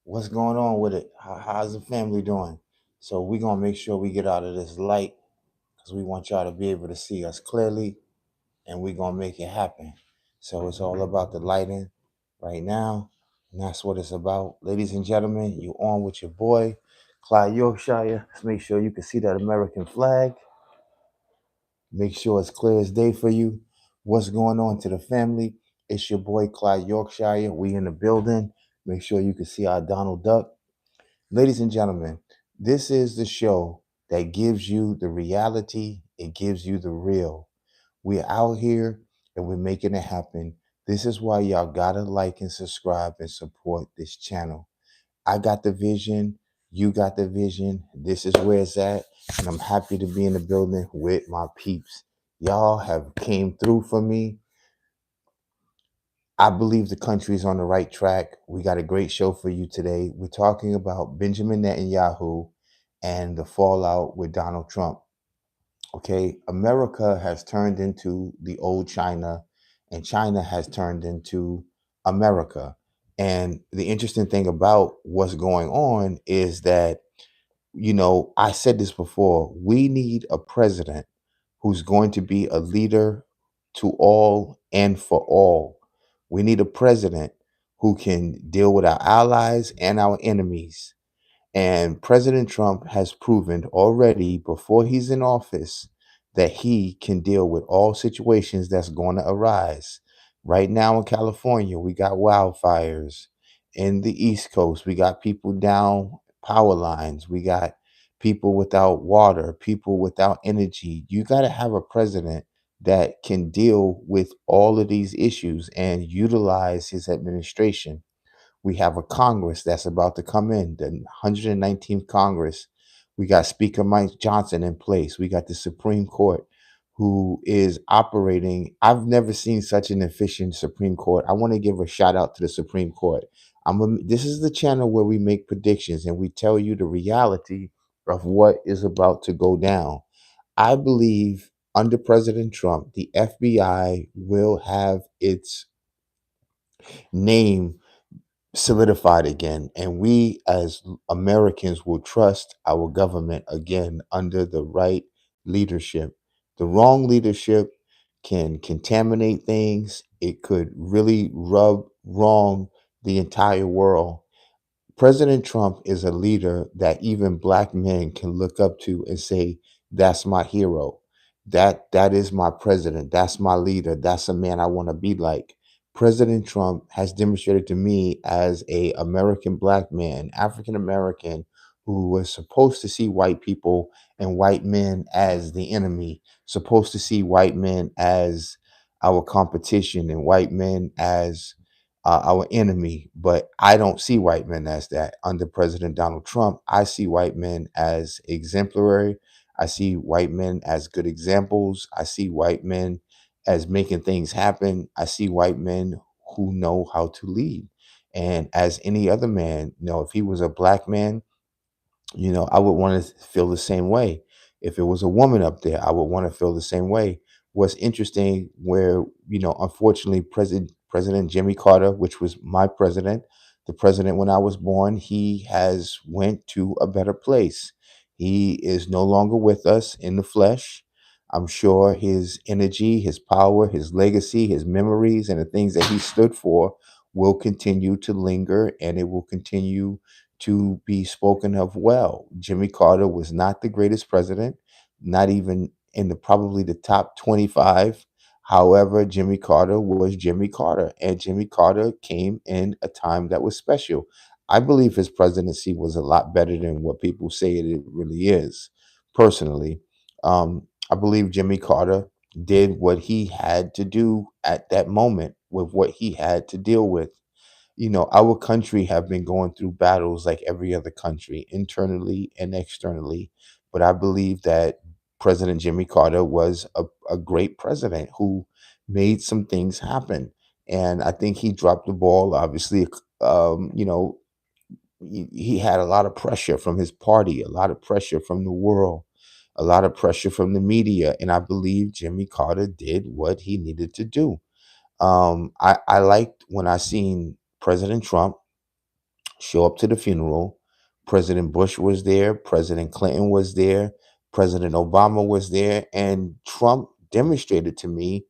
What's going on with it? How's the family doing? So we're gonna make sure we get out of this light because we want y'all to be able to see us clearly, and we're gonna make it happen. So it's all about the lighting right now, and that's what it's about. Ladies and gentlemen, you on with your boy, Clyde Yorkshire. Let's make sure you can see that American flag. Make sure it's clear as day for you. What's going on to the family? It's your boy Clyde Yorkshire. We in the building. Make sure you can see our Donald Duck. Ladies and gentlemen, this is the show that gives you the reality, it gives you the real. We're out here and we're making it happen. This is why y'all gotta like and subscribe and support this channel. I got the vision, you got the vision. This is where it's at, and I'm happy to be in the building with my peeps. Y'all have came through for me. I believe the country is on the right track. We got a great show for you today. We're talking about Benjamin Netanyahu and the fallout with Donald Trump. Okay, America has turned into the old China, and China has turned into America. And the interesting thing about what's going on is that, I said this before, we need a president who's going to be a leader to all and for all. We need a president who can deal with our allies and our enemies. And President Trump has proven already before he's in office that he can deal with all situations that's going to arise. Right now in California, we got wildfires. In the East Coast, we got people down power lines. We got people without water, people without energy. You got to have a president that can deal with all of these issues and utilize his administration. We have a Congress that's about to come in, the 119th Congress. We got Speaker Mike Johnson in place. We got the Supreme Court who is operating. I've never seen such an efficient Supreme Court. I want to give a shout out to the Supreme Court. This is the channel where we make predictions and we tell you the reality of what is about to go down. I believe under President Trump, the FBI will have its name solidified again, and we as Americans will trust our government again under the right leadership. The wrong leadership can contaminate things. It could really rub wrong the entire world. President Trump is a leader that even black men can look up to and say, that's my hero. That is my president. That's my leader. That's a man I want to be like. President Trump has demonstrated to me as a American black man, African American, who was supposed to see white people and white men as the enemy, supposed to see white men as our competition and white men as our enemy. But I don't see white men as that. Under President Donald Trump, I see white men as exemplary. I see white men as good examples. I see white men as making things happen. I see white men who know how to lead. And as any other man, if he was a black man, I would want to feel the same way. If it was a woman up there, I would want to feel the same way. What's interesting, where unfortunately, President Jimmy Carter, which was my president, the president when I was born, he has went to a better place. He is no longer with us in the flesh. I'm sure his energy, his power, his legacy, his memories, and the things that he stood for will continue to linger, and it will continue to be spoken of well. Jimmy Carter was not the greatest president, not even in the probably the top 25. However, Jimmy Carter was Jimmy Carter, and Jimmy Carter came in a time that was special. I believe his presidency was a lot better than what people say it really is. Personally, I believe Jimmy Carter did what he had to do at that moment with what he had to deal with. Our country have been going through battles like every other country, internally and externally. But I believe that President Jimmy Carter was a great president who made some things happen. And I think he dropped the ball. Obviously, he had a lot of pressure from his party, a lot of pressure from the world, a lot of pressure from the media. And I believe Jimmy Carter did what he needed to do. I liked when I seen President Trump show up to the funeral. President Bush was there, President Clinton was there, President Obama was there, and Trump demonstrated to me,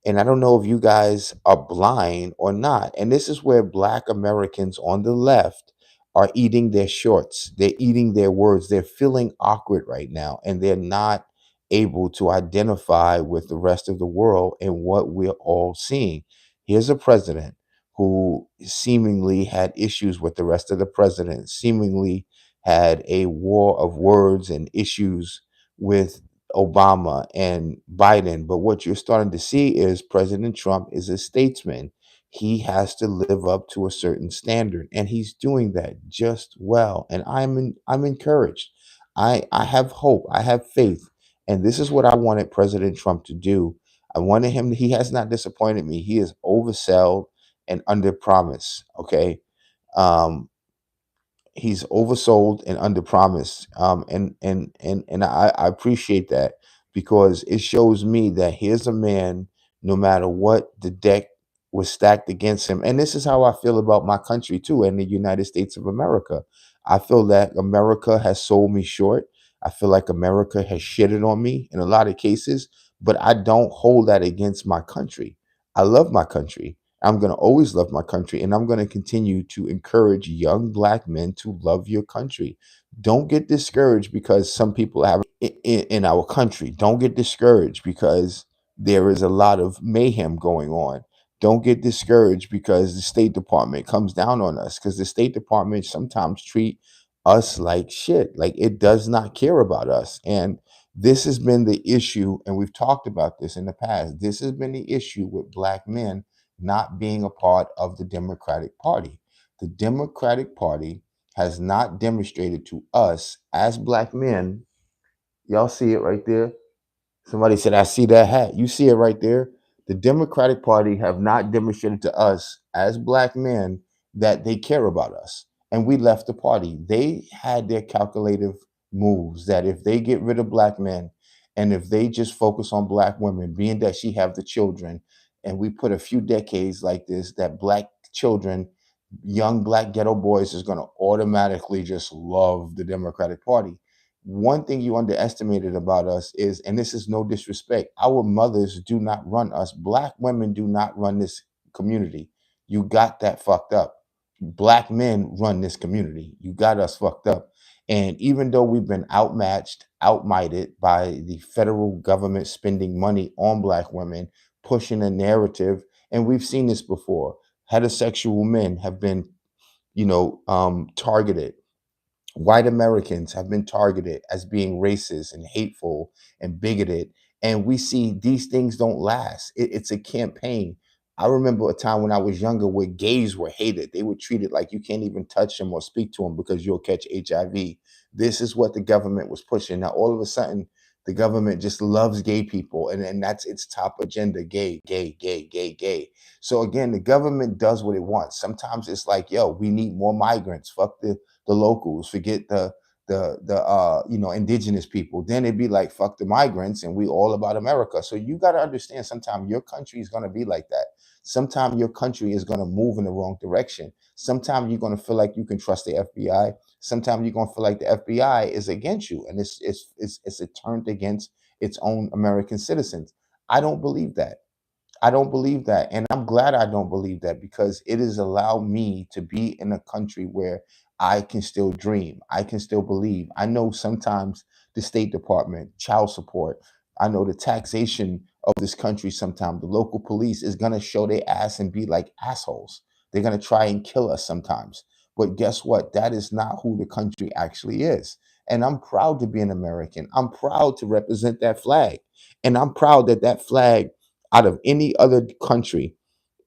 and I don't know if you guys are blind or not. And this is where Black Americans on the left are eating their shorts. They're eating their words. They're feeling awkward right now, and they're not able to identify with the rest of the world and what we're all seeing. Here's a president who seemingly had issues with the rest of the presidents, seemingly had a war of words and issues with Obama and Biden. But what you're starting to see is President Trump is a statesman. He has to live up to a certain standard, and he's doing that just well. And I'm encouraged. I have hope. I have faith. And this is what I wanted President Trump to do. I wanted him. He has not disappointed me. He is oversell and under promise. Okay. He's oversold and underpromised. And I appreciate that, because it shows me that here's a man, no matter what the deck was stacked against him. And this is how I feel about my country too, and the United States of America. I feel that America has sold me short. I feel like America has shitted on me in a lot of cases, but I don't hold that against my country. I love my country. I'm going to always love my country, and I'm going to continue to encourage young Black men to love your country. Don't get discouraged because some people have in our country. Don't get discouraged because there is a lot of mayhem going on. Don't get discouraged because the State Department comes down on us, because the State Department sometimes treat us like shit. Like, it does not care about us. And this has been the issue, and we've talked about this in the past. This has been the issue with Black men not being a part of the Democratic Party. The Democratic Party has not demonstrated to us as Black men. Y'all see it right there? Somebody said, I see that hat. You see it right there. The Democratic Party have not demonstrated to us as Black men that they care about us. And we left the party. They had their calculative moves that if they get rid of Black men and if they just focus on Black women, being that she have the children, and we put a few decades like this, that Black children, young Black ghetto boys, is going to automatically just love the Democratic Party. One thing you underestimated about us is, and this is no disrespect, our mothers do not run us. Black women do not run this community. You got that fucked up. Black men run this community. You got us fucked up. And even though we've been outmatched, outmighted by the federal government spending money on Black women, pushing a narrative, and we've seen this before. Heterosexual men have been, targeted. White Americans have been targeted as being racist and hateful and bigoted. And we see these things don't last. It's a campaign. I remember a time when I was younger where gays were hated. They were treated like you can't even touch them or speak to them because you'll catch HIV. This is what the government was pushing. Now, all of a sudden, the government just loves gay people, and that's its top agenda: gay, gay, gay, gay, gay. So again, the government does what it wants. Sometimes it's like, yo, we need more migrants. Fuck the locals, forget the indigenous people. Then it'd be like, fuck the migrants, and we all about America. So you got to understand, sometimes your country is going to be like that. Sometimes your country is going to move in the wrong direction. Sometimes you're going to feel like you can trust the FBI. Sometimes you're going to feel like the FBI is against you, and it's turned against its own American citizens. I don't believe that. I don't believe that. And I'm glad I don't believe that, because it has allowed me to be in a country where I can still dream. I can still believe. I know sometimes the State Department, child support, I know the taxation of this country, sometimes the local police is going to show their ass and be like assholes. They're going to try and kill us sometimes. But guess what? That is not who the country actually is. And I'm proud to be an American. I'm proud to represent that flag. And I'm proud that that flag, out of any other country,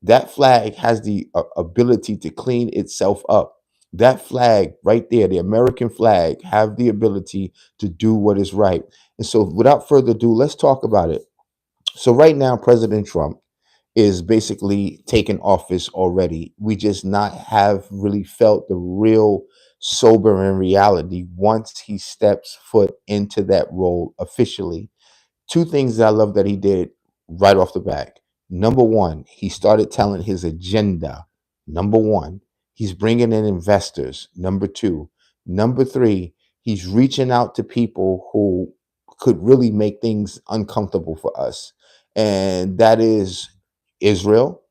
that flag has the ability to clean itself up. That flag right there, the American flag, have the ability to do what is right. And so without further ado, let's talk about it. So right now, President Trump is basically taken office already. We just not have really felt the real sobering reality once he steps foot into that role officially. Two things that I love that he did right off the back. Number one, he started telling his agenda. Number one, He's bringing in investors. Number two. Number three, he's reaching out to people who could really make things uncomfortable for us. And that is Israel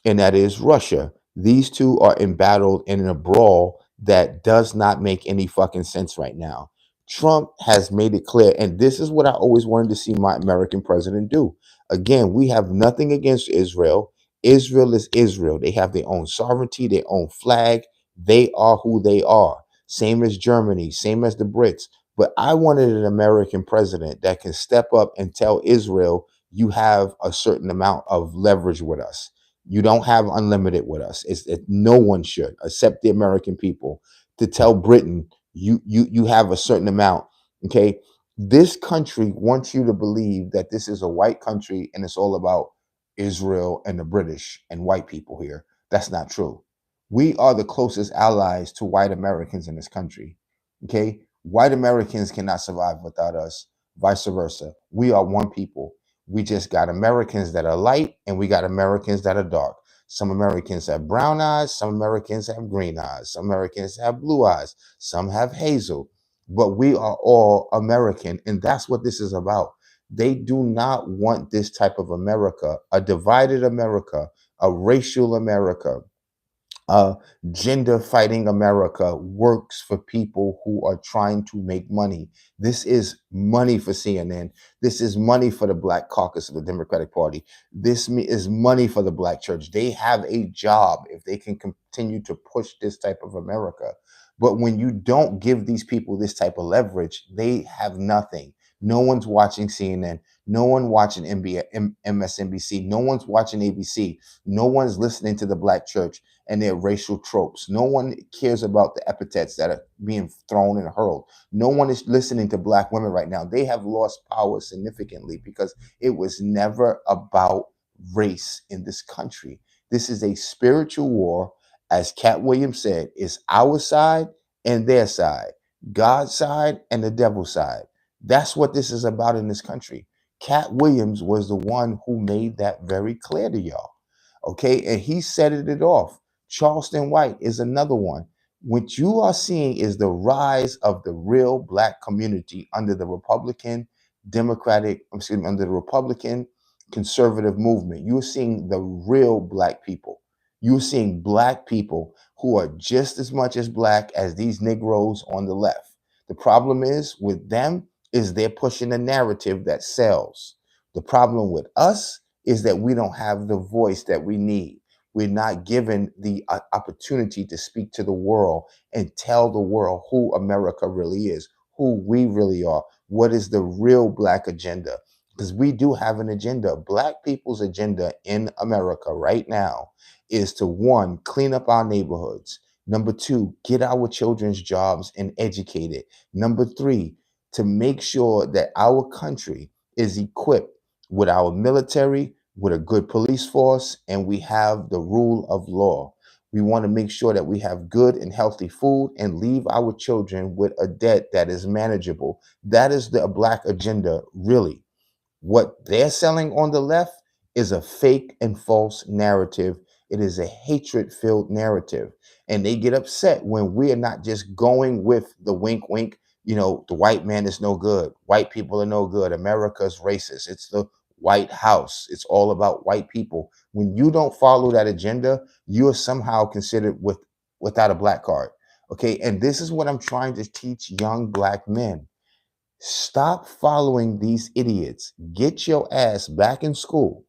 and that is Russia. These two are embattled in a brawl that does not make any fucking sense right now. Trump has made it clear, and this is what I always wanted to see my American president do. Again, we have nothing against Israel. Israel is Israel. They have their own sovereignty, their own flag. They are who they are. Same as Germany, same as the Brits. But I wanted an American president that can step up and tell Israel, you have a certain amount of leverage with us. You don't have unlimited with us. No one should, except the American people, to tell Britain, you have a certain amount. Okay. This country wants you to believe that this is a white country and it's all about Israel and the British and white people here. That's not true. We are the closest allies to white Americans in this country. Okay. White Americans cannot survive without us, vice versa. We are one people. We just got Americans that are light and we got Americans that are dark. Some Americans have brown eyes, some Americans have green eyes, some Americans have blue eyes, some have hazel, but we are all American. And that's what this is about. They do not want this type of America, a divided America, a racial America, uh, gender fighting America works for people who are trying to make money. This is money for CNN. This is money for the Black Caucus of the Democratic Party. Is money for the Black church. They have a job if they can continue to push this type of America. But when you don't give these people this type of leverage, they have nothing. No one's watching CNN. No one watching MSNBC. No one's watching ABC. No one's listening to the Black church and their racial tropes. No one cares about the epithets that are being thrown and hurled. No one is listening to Black women right now. They have lost power significantly because it was never about race in this country. This is a spiritual war. As Cat Williams said, it's our side and their side, God's side and the devil's side. That's what this is about in this country. Cat Williams was the one who made that very clear to y'all. Okay, and he set it off. Charleston White is another one. What you are seeing is the rise of the real Black community under the Republican, under the Republican conservative movement. You're seeing the real Black people. You're seeing Black people who are just as much as Black as these Negroes on the left. The problem is with them is they're pushing a narrative that sells. The problem with us is that we don't have the voice that we need. We're not given the opportunity to speak to the world and tell the world who America really is, who we really are, what is the real Black agenda. Because we do have an agenda. Black people's agenda in America right now is to, one, clean up our neighborhoods. Number two, get our children's jobs and educated. Number three, to make sure that our country is equipped with our military, with a good police force, and we have the rule of law. We want to make sure that we have good and healthy food and leave our children with a debt that is manageable. That is the Black agenda, really. What they're selling on the left is a fake and false narrative. It is a hatred filled narrative. And they get upset when we are not just going with the wink, wink. The white man is no good. White people are no good. America's racist. It's the White House. It's all about white people. When you don't follow that agenda, you are somehow considered without a Black card. Okay. And this is what I'm trying to teach young Black men. Stop following these idiots. Get your ass back in school.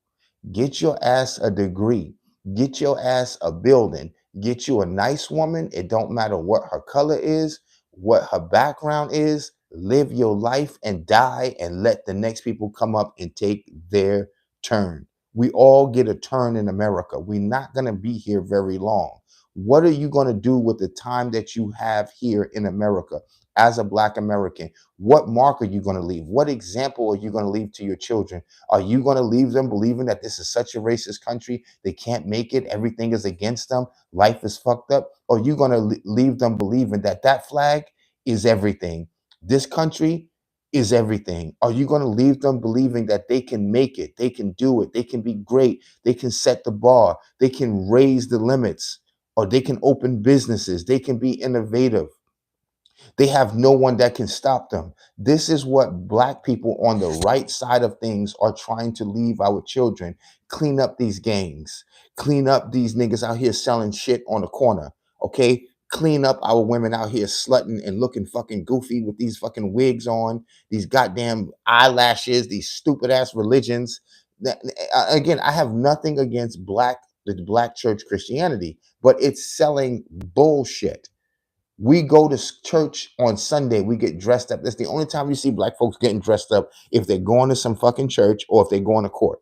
Get your ass a degree. Get your ass a building. Get you a nice woman. It don't matter what her color is, what her background is. Live your life and die and let the next people come up and take their turn. We all get a turn in America. We're not going to be here very long. What are you going to do with the time that you have here in America as a Black American? What mark are you going to leave? What example are you going to leave to your children? Are you going to leave them believing that this is such a racist country? They can't make it. Everything is against them. Life is fucked up. Or are you going to leave them believing that that flag is everything? This country is everything. Are you going to leave them believing that they can make it? They can do it. They can be great. They can set the bar. They can raise the limits. or they can open businesses. They can be innovative. They have no one that can stop them. This is what black people on the right side of things are trying to leave our children. Clean up these gangs. Clean up these niggas out here selling shit on the corner. Okay? Clean up our women out here slutting and looking fucking goofy with these fucking wigs on, these goddamn eyelashes, these stupid ass religions. Again, I have nothing against the black church Christianity, but it's selling bullshit. We go to church on Sunday. We get dressed up. That's the only time you see black folks getting dressed up, if they're going to some fucking church or if they're going to court.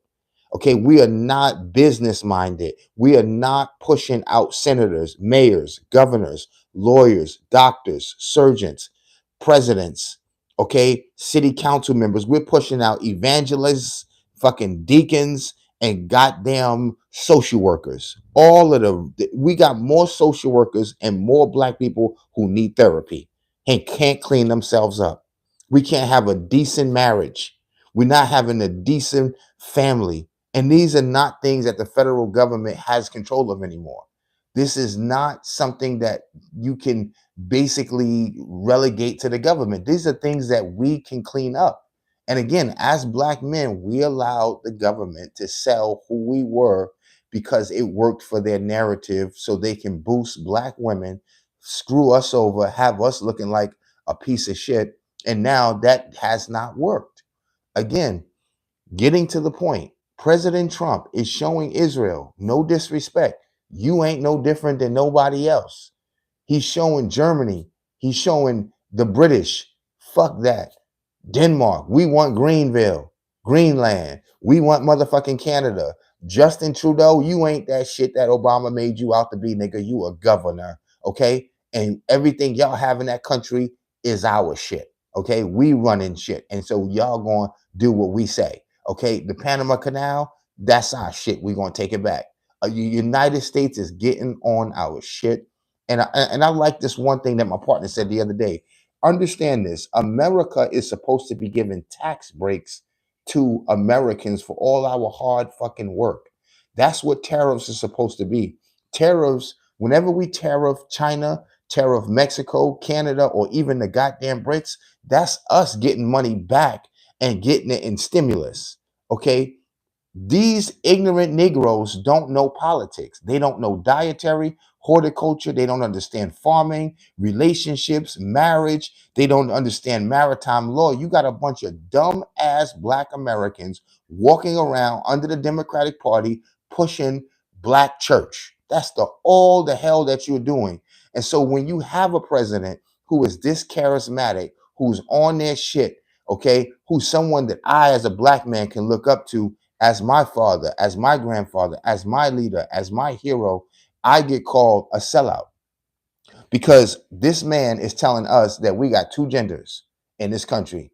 Okay, we are not business minded. We are not pushing out senators, mayors, governors, lawyers, doctors, surgeons, presidents, okay, city council members. We're pushing out evangelists, fucking deacons, and goddamn social workers. All of we got more social workers and more black people who need therapy and can't clean themselves up. We can't have a decent marriage. We're not having a decent family. And these are not things that the federal government has control of anymore. This is not something that you can basically relegate to the government. These are things that we can clean up. And again, as black men, we allowed the government to sell who we were because it worked for their narrative so they can boost black women, screw us over, have us looking like a piece of shit. And now that has not worked. Again, getting to the point, President Trump is showing Israel, no disrespect, you ain't no different than nobody else. He's showing Germany, he's showing the British, fuck that. Denmark, we want Greenville, Greenland. We want motherfucking Canada. Justin Trudeau, you ain't that shit that Obama made you out to be, nigga. You a governor, okay? And everything y'all have in that country is our shit, okay? We running shit. And so y'all gonna do what we say, okay? The Panama Canal, that's our shit. We gonna take it back. United States is getting on our shit. And I like this one thing that my partner said the other day. Understand this. America is supposed to be giving tax breaks to Americans for all our hard fucking work. That's what tariffs are supposed to be. Tariffs, whenever we tariff China, tariff Mexico, Canada, or even the goddamn BRICS, that's us getting money back and getting it in stimulus. Okay? These ignorant Negroes don't know politics. They don't know dietary, horticulture. They don't understand farming, relationships, marriage. They don't understand maritime law. You got a bunch of dumb ass black Americans walking around under the Democratic Party pushing black church. That's all the hell that you're doing. And so when you have a president who is this charismatic, who's on their shit, okay, who's someone that I as a black man can look up to, as my father, as my grandfather, as my leader, as my hero, I get called a sellout because this man is telling us that we got two genders in this country.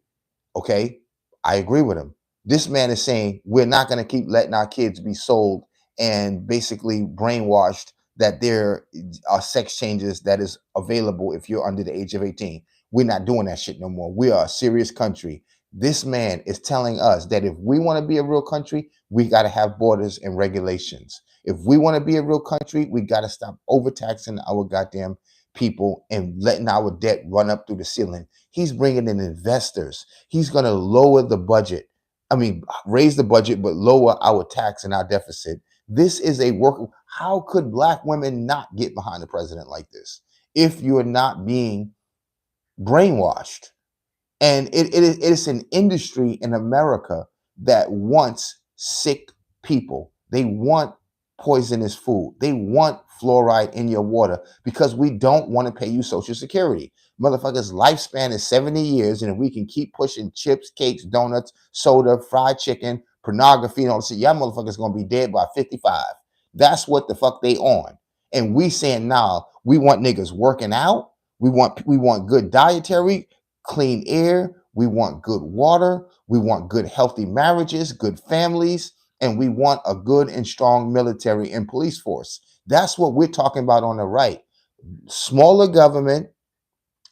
Okay, I agree with him. This man is saying we're not going to keep letting our kids be sold and basically brainwashed that there are sex changes that is available if you're under the age of 18. We're not doing that shit no more. We are a serious country. This man is telling us that if we want to be a real country, we got to have borders and regulations. If we want to be a real country, we got to stop overtaxing our goddamn people and letting our debt run up through the ceiling. He's bringing in investors. He's going to lower the budget. I mean, raise the budget, but lower our tax and our deficit. This is a work. How could black women not get behind a president like this if you're not being brainwashed? And it is an industry in America that wants sick people. They want poisonous food. They want fluoride in your water because we don't want to pay you Social Security. Motherfuckers' lifespan is 70 years, and if we can keep pushing chips, cakes, donuts, soda, fried chicken, pornography, and all this shit, y'all motherfuckers gonna be dead by 55. That's what the fuck they on. And we saying, nah, we want niggas working out. We want good dietary, clean air. We want good water. We want good, healthy marriages, good families, and we want a good and strong military and police force. That's what we're talking about on the right. Smaller government,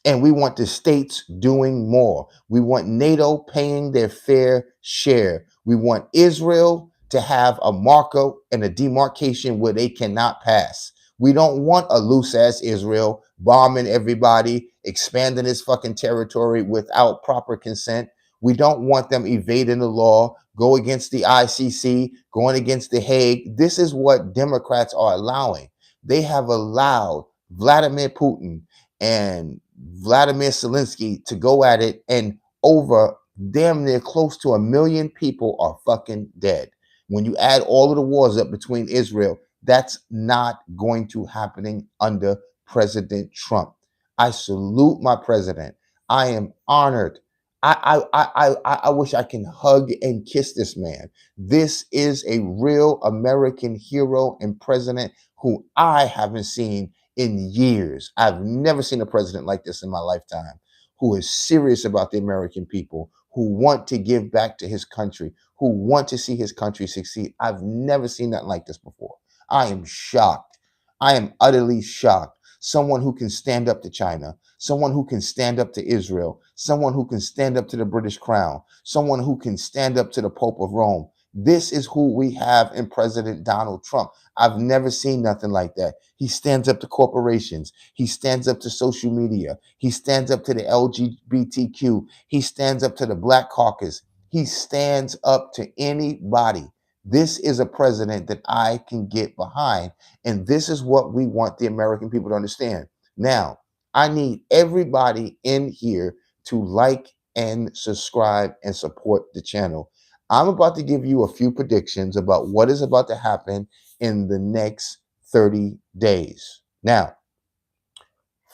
and we want the states doing more. We want NATO paying their fair share. We want Israel to have a marker and a demarcation where they cannot pass. We don't want a loose ass Israel bombing everybody, expanding its fucking territory without proper consent. We don't want them evading the law, go against the ICC, going against the Hague. This is what Democrats are allowing. They have allowed Vladimir Putin and Vladimir Zelensky to go at it, and over damn near close to 1 million people are fucking dead. When you add all of the wars up between Israel, that's not going to happening under President Trump. I salute my president. I am honored. I wish I can hug and kiss this man. This is a real American hero and president who I haven't seen in years. I've never seen a president like this in my lifetime, who is serious about the American people, who want to give back to his country, who want to see his country succeed. I've never seen nothing like this before. I am shocked. I am utterly shocked. Someone who can stand up to China, someone who can stand up to Israel, someone who can stand up to the British Crown, someone who can stand up to the Pope of Rome. This is who we have in President Donald Trump. I've never seen nothing like that. He stands up to corporations. He stands up to social media. He stands up to the LGBTQ. He stands up to the Black Caucus. He stands up to anybody. This is a president that I can get behind. And this is what we want the American people to understand. Now, I need everybody in here to like and subscribe and support the channel. I'm about to give you a few predictions about what is about to happen in the next 30 days. Now,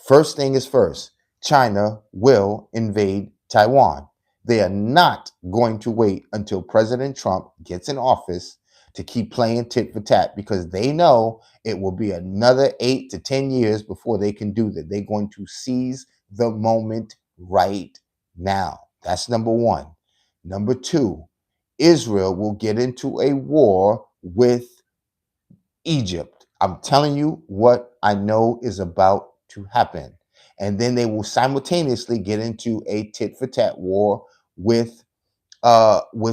first thing is first, China will invade Taiwan. They are not going to wait until President Trump gets in office to keep playing tit for tat, because they know it will be another 8 to 10 years before they can do that. They're going to seize the moment right now. That's number one. Number two, Israel will get into a war with Egypt. I'm telling you what I know is about to happen. And then they will simultaneously get into a tit for tat war with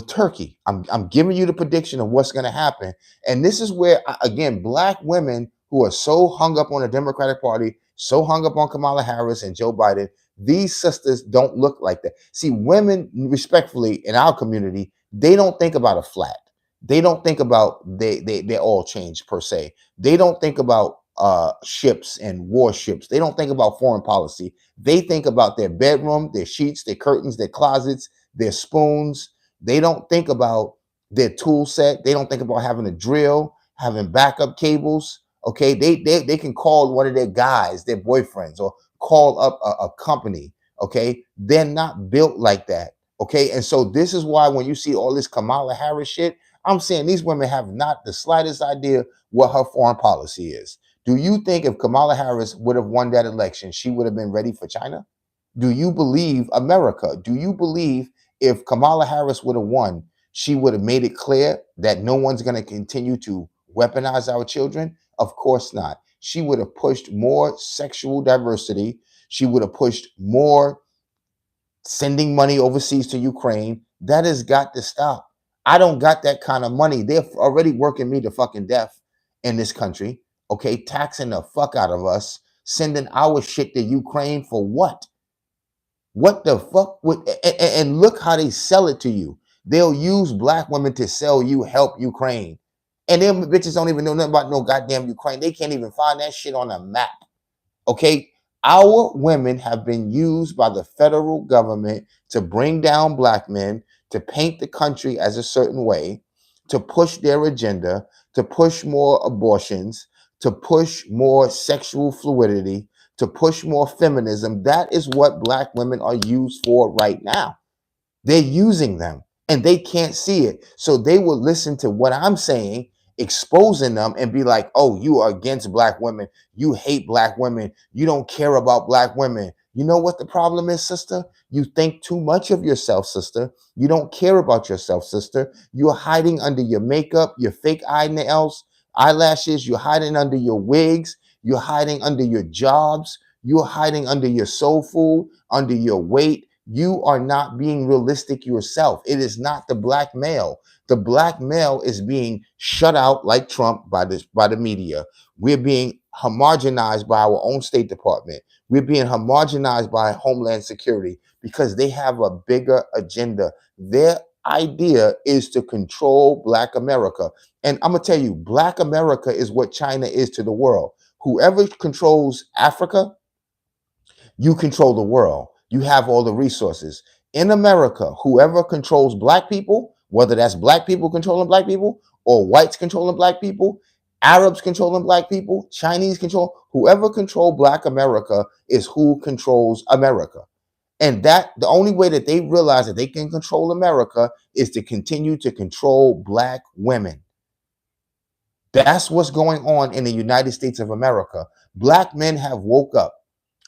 Turkey. I'm giving you the prediction of what's going to happen. And this is where, again, black women who are so hung up on the Democratic Party, so hung up on Kamala Harris and Joe Biden, these sisters don't look like that. See, women, respectfully, in our community, they don't think about a flat. They don't think about they all change per se. They don't think about ships and warships. They don't think about foreign policy. They think about their bedroom, their sheets, their curtains, their closets, their spoons. They don't think about their tool set. They don't think about having a drill, having backup cables. Okay, they can call one of their guys, their boyfriends, or call up a company. Okay, they're not built like that. Okay, and so this is why when you see all this Kamala Harris shit, I'm saying these women have not the slightest idea what her foreign policy is. Do you think if Kamala Harris would have won that election, she would have been ready for China? Do you believe America? Do you believe if Kamala Harris would have won, she would have made it clear that no one's going to continue to weaponize our children? Of course not. She would have pushed more sexual diversity. She would have pushed more sending money overseas to Ukraine. That has got to stop. I don't got that kind of money. They're already working me to fucking death in this country. Okay, taxing the fuck out of us, sending our shit to Ukraine for what? What the fuck? And look how they sell it to you. They'll use black women to sell you help Ukraine. And them bitches don't even know nothing about no goddamn Ukraine. They can't even find that shit on a map. Okay? Our women have been used by the federal government to bring down black men, to paint the country as a certain way, to push their agenda, to push more abortions, to push more sexual fluidity, to push more feminism. That is what black women are used for right now. They're using them and they can't see it. So they will listen to what I'm saying, exposing them, and be like, oh, you are against black women. You hate black women. You don't care about black women. You know what the problem is, sister? You think too much of yourself, sister. You don't care about yourself, sister. You're hiding under your makeup, your fake nails, eyelashes. You're hiding under your wigs. You're hiding under your jobs. You're hiding under your soul food, under your weight. You are not being realistic yourself. It is not the black male. The black male is being shut out like Trump by the media. We're being homogenized by our own State Department. We're being homogenized by Homeland Security because they have a bigger agenda. Their idea is to control Black America. And I'm going to tell you, Black America is what China is to the world. Whoever controls Africa, you control the world. You have all the resources. In America, whoever controls Black people, whether that's Black people controlling Black people or whites controlling Black people, Arabs controlling Black people, Chinese control, whoever control Black America is who controls America. And that the only way that they realize that they can control America is to continue to control Black women. That's what's going on in the United States of America. Black men have woke up.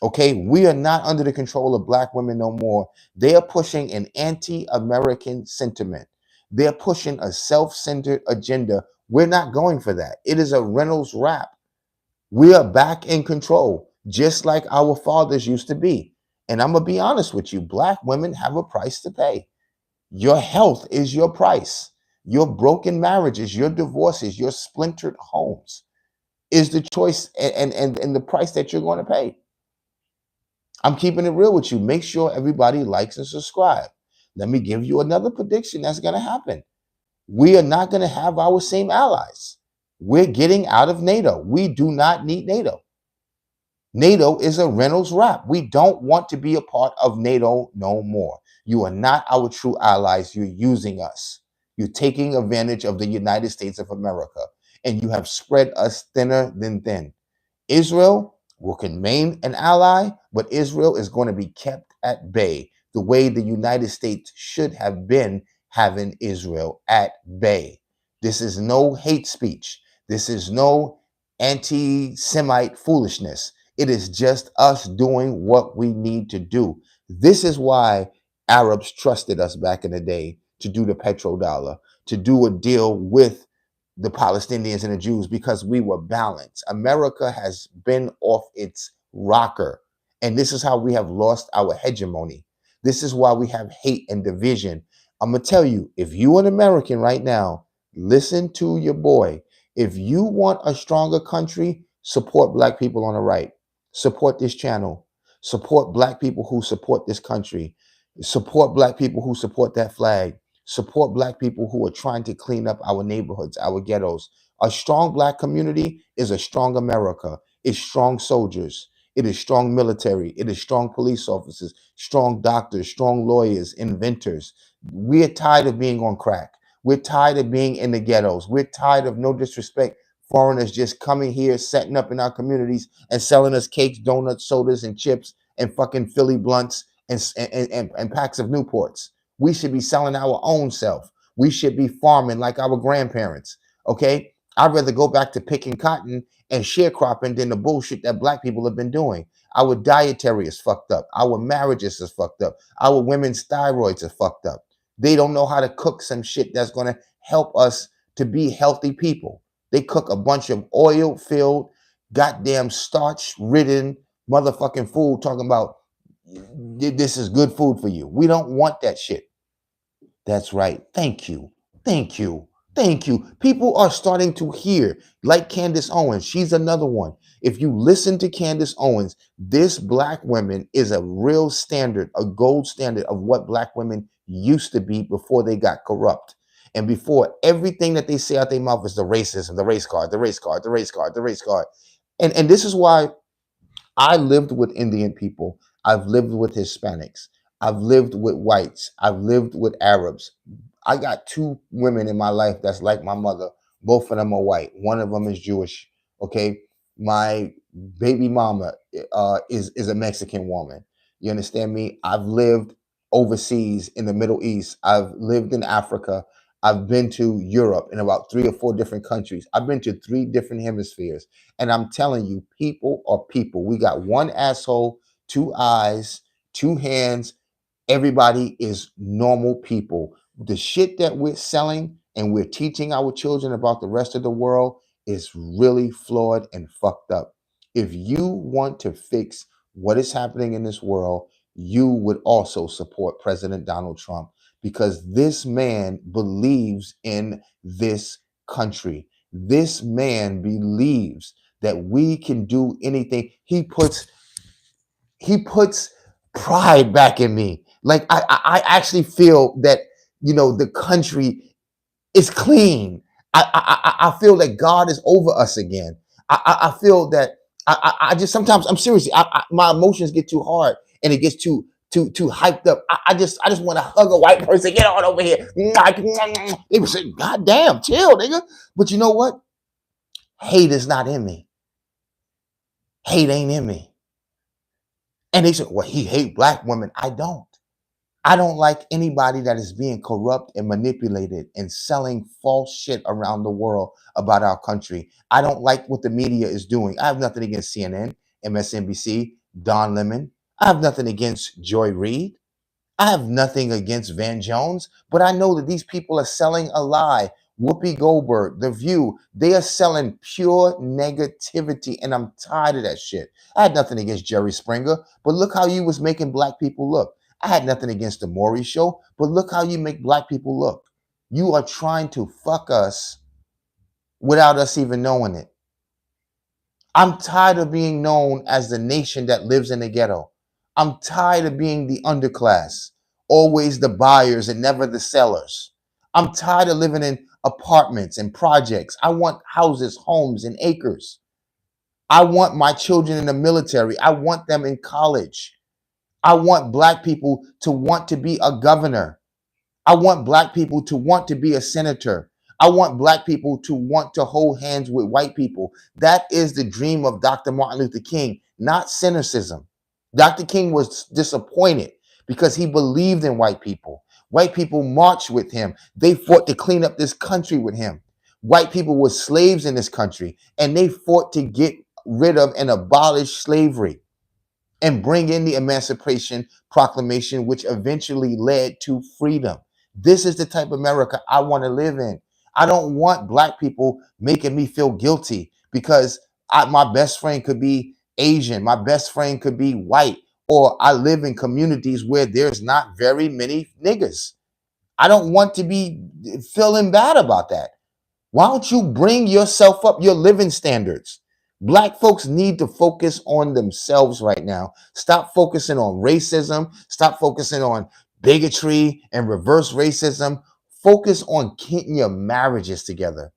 Okay, we are not under the control of Black women no more. They are pushing an anti-American sentiment. They're pushing a self-centered agenda. We're not going for that. It is a Reynolds wrap. We are back in control, just like our fathers used to be. And I'm gonna be honest with you, Black women have a price to pay. Your health is your price. Your broken marriages, your divorces, your splintered homes is the choice and the price that you're going to pay. I'm keeping it real with you. Make sure everybody likes and subscribe. Let me give you another prediction that's going to happen. We are not going to have our same allies. We're getting out of NATO. We do not need NATO. NATO is a Reynolds wrap. We don't want to be a part of NATO no more. You are not our true allies. You're using us. You're taking advantage of the United States of America, and you have spread us thinner than thin. Israel will remain an ally, but Israel is going to be kept at bay the way the United States should have been having Israel at bay. This is no hate speech. This is no anti Semite foolishness. It is just us doing what we need to do. This is why Arabs trusted us back in the day to do the petrodollar, to do a deal with the Palestinians and the Jews, because we were balanced. America has been off its rocker. And this is how we have lost our hegemony. This is why we have hate and division. I'm going to tell you, if you're an American right now, listen to your boy. If you want a stronger country, support Black people on the right. Support this channel. Support Black people who support this country. Support Black people who support that flag. Support Black people who are trying to clean up our neighborhoods, our ghettos. A strong Black community is a strong America. It's strong soldiers. It is strong military. It is strong police officers, strong doctors, strong lawyers, inventors. We're tired of being on crack. We're tired of being in the ghettos. We're tired of, no disrespect, foreigners just coming here, setting up in our communities and selling us cakes, donuts, sodas, and chips, and fucking Philly blunts and packs of Newports. We should be selling our own self. We should be farming like our grandparents. Okay. I'd rather go back to picking cotton and sharecropping than the bullshit that Black people have been doing. Our dietary is fucked up. Our marriages is fucked up. Our women's thyroids are fucked up. They don't know how to cook some shit that's going to help us to be healthy people. They cook a bunch of oil filled, goddamn starch ridden motherfucking food talking about this is good food for you. We don't want that shit. That's right. Thank you. Thank you. Thank you. People are starting to hear, like Candace Owens. She's another one. If you listen to Candace Owens, this Black woman is a real standard, a gold standard of what Black women used to be before they got corrupt. And before everything that they say out their mouth is the racism, the race card, the race card, the race card, the race card. And this is why I lived with Indian people. I've lived with Hispanics. I've lived with whites. I've lived with Arabs. I got two women in my life that's like my mother. Both of them are white. One of them is Jewish. Okay. My baby mama is a Mexican woman. You understand me? I've lived overseas in the Middle East. I've lived in Africa. I've been to Europe in about 3 or 4 different countries. I've been to 3 different hemispheres. And I'm telling you, people are people. We got one asshole, 2 eyes, 2 hands. Everybody is normal people. The shit that we're selling and we're teaching our children about the rest of the world is really flawed and fucked up. If you want to fix what is happening in this world, you would also support President Donald Trump, because this man believes in this country. This man believes that we can do anything. He puts pride back in me. Like I actually feel that the country is clean. I feel that God is over us again. I feel that I just sometimes I'm serious. My emotions get too hard and it gets too hyped up. I just want to hug a white person. Get on over here. They would say, "God damn, chill, nigga." But you know what? Hate is not in me. Hate ain't in me. And they said, "Well, he hate black women." I don't. I don't like anybody that is being corrupt and manipulated and selling false shit around the world about our country. I don't like what the media is doing. I have nothing against CNN, MSNBC, Don Lemon. I have nothing against Joy Reid. I have nothing against Van Jones, but I know that these people are selling a lie. Whoopi Goldberg, The View, they are selling pure negativity, and I'm tired of that shit. I had nothing against Jerry Springer, but look how you was making black people look. I had nothing against the Maury Show, but look how you make black people look. You are trying to fuck us without us even knowing it. I'm tired of being known as the nation that lives in the ghetto. I'm tired of being the underclass, always the buyers and never the sellers. I'm tired of living in apartments and projects. I want houses, homes, and acres. I want my children in the military. I want them in college. I want black people to want to be a governor. I want black people to want to be a senator. I want black people to want to hold hands with white people. That is the dream of Dr. Martin Luther King, not cynicism. Dr. King was disappointed because he believed in white people. White people marched with him. They fought to clean up this country with him. White people were slaves in this country, and they fought to get rid of and abolish slavery and bring in the Emancipation Proclamation, which eventually led to freedom. This is the type of America I want to live in. I don't want black people making me feel guilty because my best friend could be Asian, my best friend could be white, or I live in communities where there's not very many niggas. I don't want to be feeling bad about that. Why don't you bring yourself up, your living standards? Black folks need to focus on themselves right now. Stop focusing on racism. Stop focusing on bigotry and reverse racism. Focus on keeping your marriages together.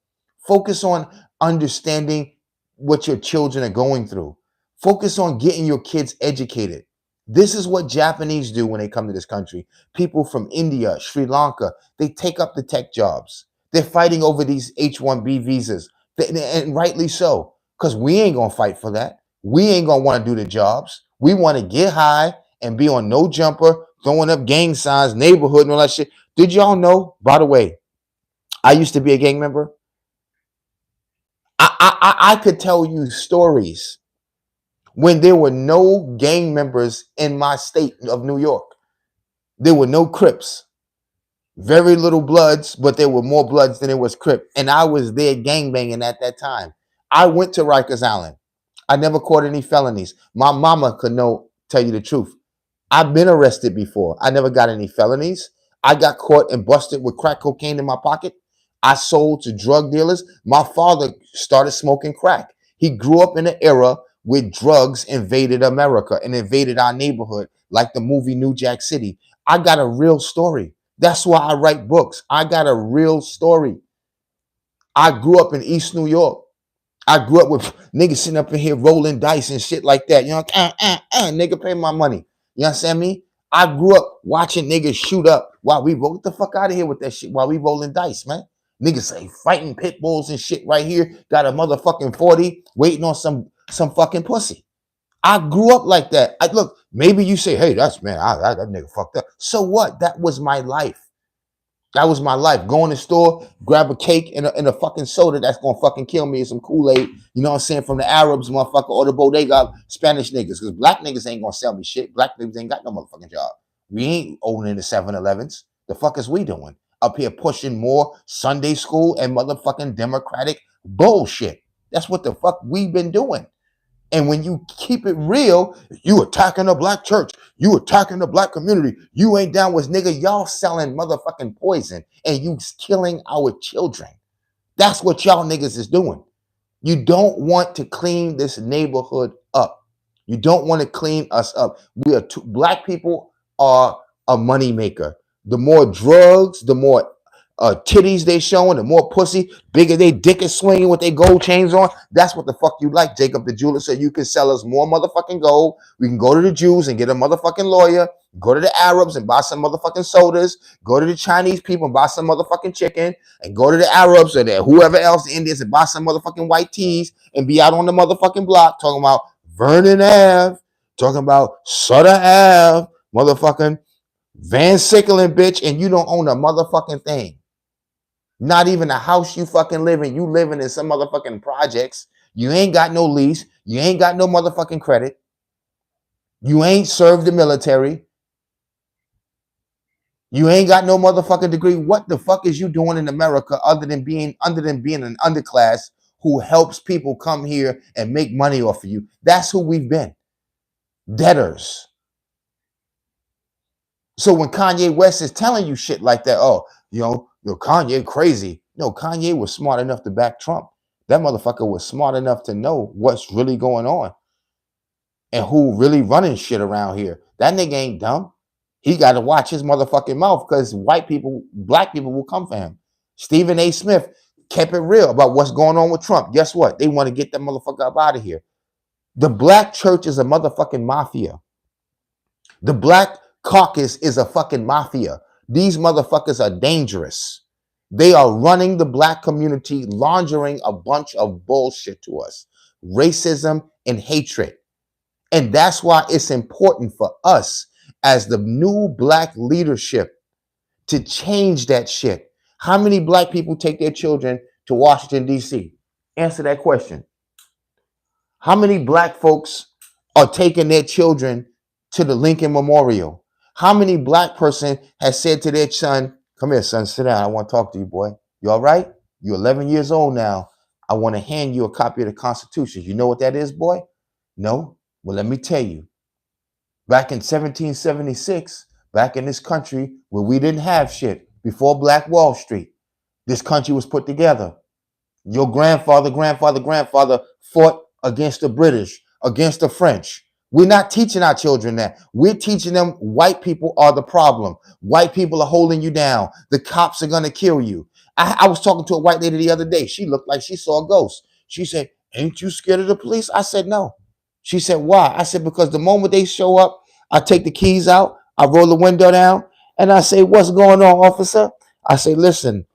Focus on understanding what your children are going through. Focus on getting your kids educated. This is what Japanese do when they come to this country. People from India, Sri Lanka, they take up the tech jobs. They're fighting over these H-1B visas, and rightly so, because we ain't gonna fight for that. We ain't gonna want to do the jobs. We want to get high and be on no jumper, throwing up gang signs, neighborhood, and all that shit. Did y'all know? By the way, I used to be a gang member. I could tell you stories when there were no gang members in my state of New York. There were no Crips. Very little Bloods, but there were more Bloods than it was Crip. And I was there gangbanging at that time. I went to Rikers Island. I never caught any felonies. My mama could tell you the truth. I've been arrested before. I never got any felonies. I got caught and busted with crack cocaine in my pocket. I sold to drug dealers. My father started smoking crack. He grew up in an era where drugs invaded America and invaded our neighborhood, like the movie New Jack City. I got a real story. That's why I write books. I got a real story. I grew up in East New York. I grew up with niggas sitting up in here rolling dice and shit like that. You know, nigga, pay my money. You understand me? I grew up watching niggas shoot up while we roll. Get the fuck out of here with that shit while we rolling dice, man. Niggas say fighting pit bulls and shit right here. Got a motherfucking 40 waiting on some fucking pussy. I grew up like that. Look, maybe you say, hey, that nigga fucked up. So what? That was my life. That was my life. Go in the store, grab a cake and a fucking soda that's gonna fucking kill me and some Kool-Aid, you know what I'm saying, from the Arabs, motherfucker, or the bodega Spanish niggas. Because black niggas ain't gonna sell me shit. Black niggas ain't got no motherfucking job. We ain't owning the 7-Elevens. The fuck is we doing? Up here pushing more Sunday school and motherfucking Democratic bullshit. That's what the fuck we been doing. And when you keep it real, you attacking the black church, you attacking the black community, you ain't down with nigga, y'all selling motherfucking poison and you killing our children. That's what y'all niggas is doing. You don't want to clean this neighborhood up. You don't want to clean us up. Black people are a moneymaker. The more drugs, the more titties they showing, the more pussy, bigger they dick is swinging with their gold chains on. That's what the fuck you like, Jacob the jeweler, so you can sell us more motherfucking gold. We can go to the Jews and get a motherfucking lawyer, go to the Arabs and buy some motherfucking sodas, go to the Chinese people and buy some motherfucking chicken, and go to the Arabs or whoever else, the Indians, and buy some motherfucking white tees and be out on the motherfucking block talking about Vernon Ave, talking about Sutter Ave, motherfucking Van Sickling, bitch, and you don't own a motherfucking thing. Not even a house you fucking live in. You living in some motherfucking projects. You ain't got no lease. You ain't got no motherfucking credit. You ain't served the military. You ain't got no motherfucking degree. What the fuck is you doing in America other than being an underclass who helps people come here and make money off of you? That's who we've been. Debtors. So when Kanye West is telling you shit like that, oh, Kanye crazy. No, Kanye was smart enough to back Trump. That motherfucker was smart enough to know what's really going on and who really running shit around here. That nigga ain't dumb. He got to watch his motherfucking mouth because black people will come for him. Stephen A. Smith kept it real about what's going on with Trump. Guess what? They want to get that motherfucker up out of here. The black church is a motherfucking mafia. The black caucus is a fucking mafia. These motherfuckers are dangerous. They are running the black community, laundering a bunch of bullshit to us. Racism and hatred. And that's why it's important for us as the new black leadership to change that shit. How many black people take their children to Washington, D.C.? Answer that question. How many black folks are taking their children to the Lincoln Memorial? How many black person has said to their son, come here, son, sit down. I want to talk to you, boy. You all right? You're 11 years old now. I want to hand you a copy of the Constitution. You know what that is, boy? No? Well, let me tell you. Back in 1776, back in this country where we didn't have shit, before Black Wall Street, this country was put together. Your grandfather fought against the British, against the French. We're not teaching our children that. We're teaching them white people are the problem. White people are holding you down. The cops are going to kill you. I was talking to a white lady the other day. She looked like she saw a ghost. She said, ain't you scared of the police? I said, no. She said, why? I said, because the moment they show up, I take the keys out, I roll the window down, and I say, what's going on, officer? I say, listen,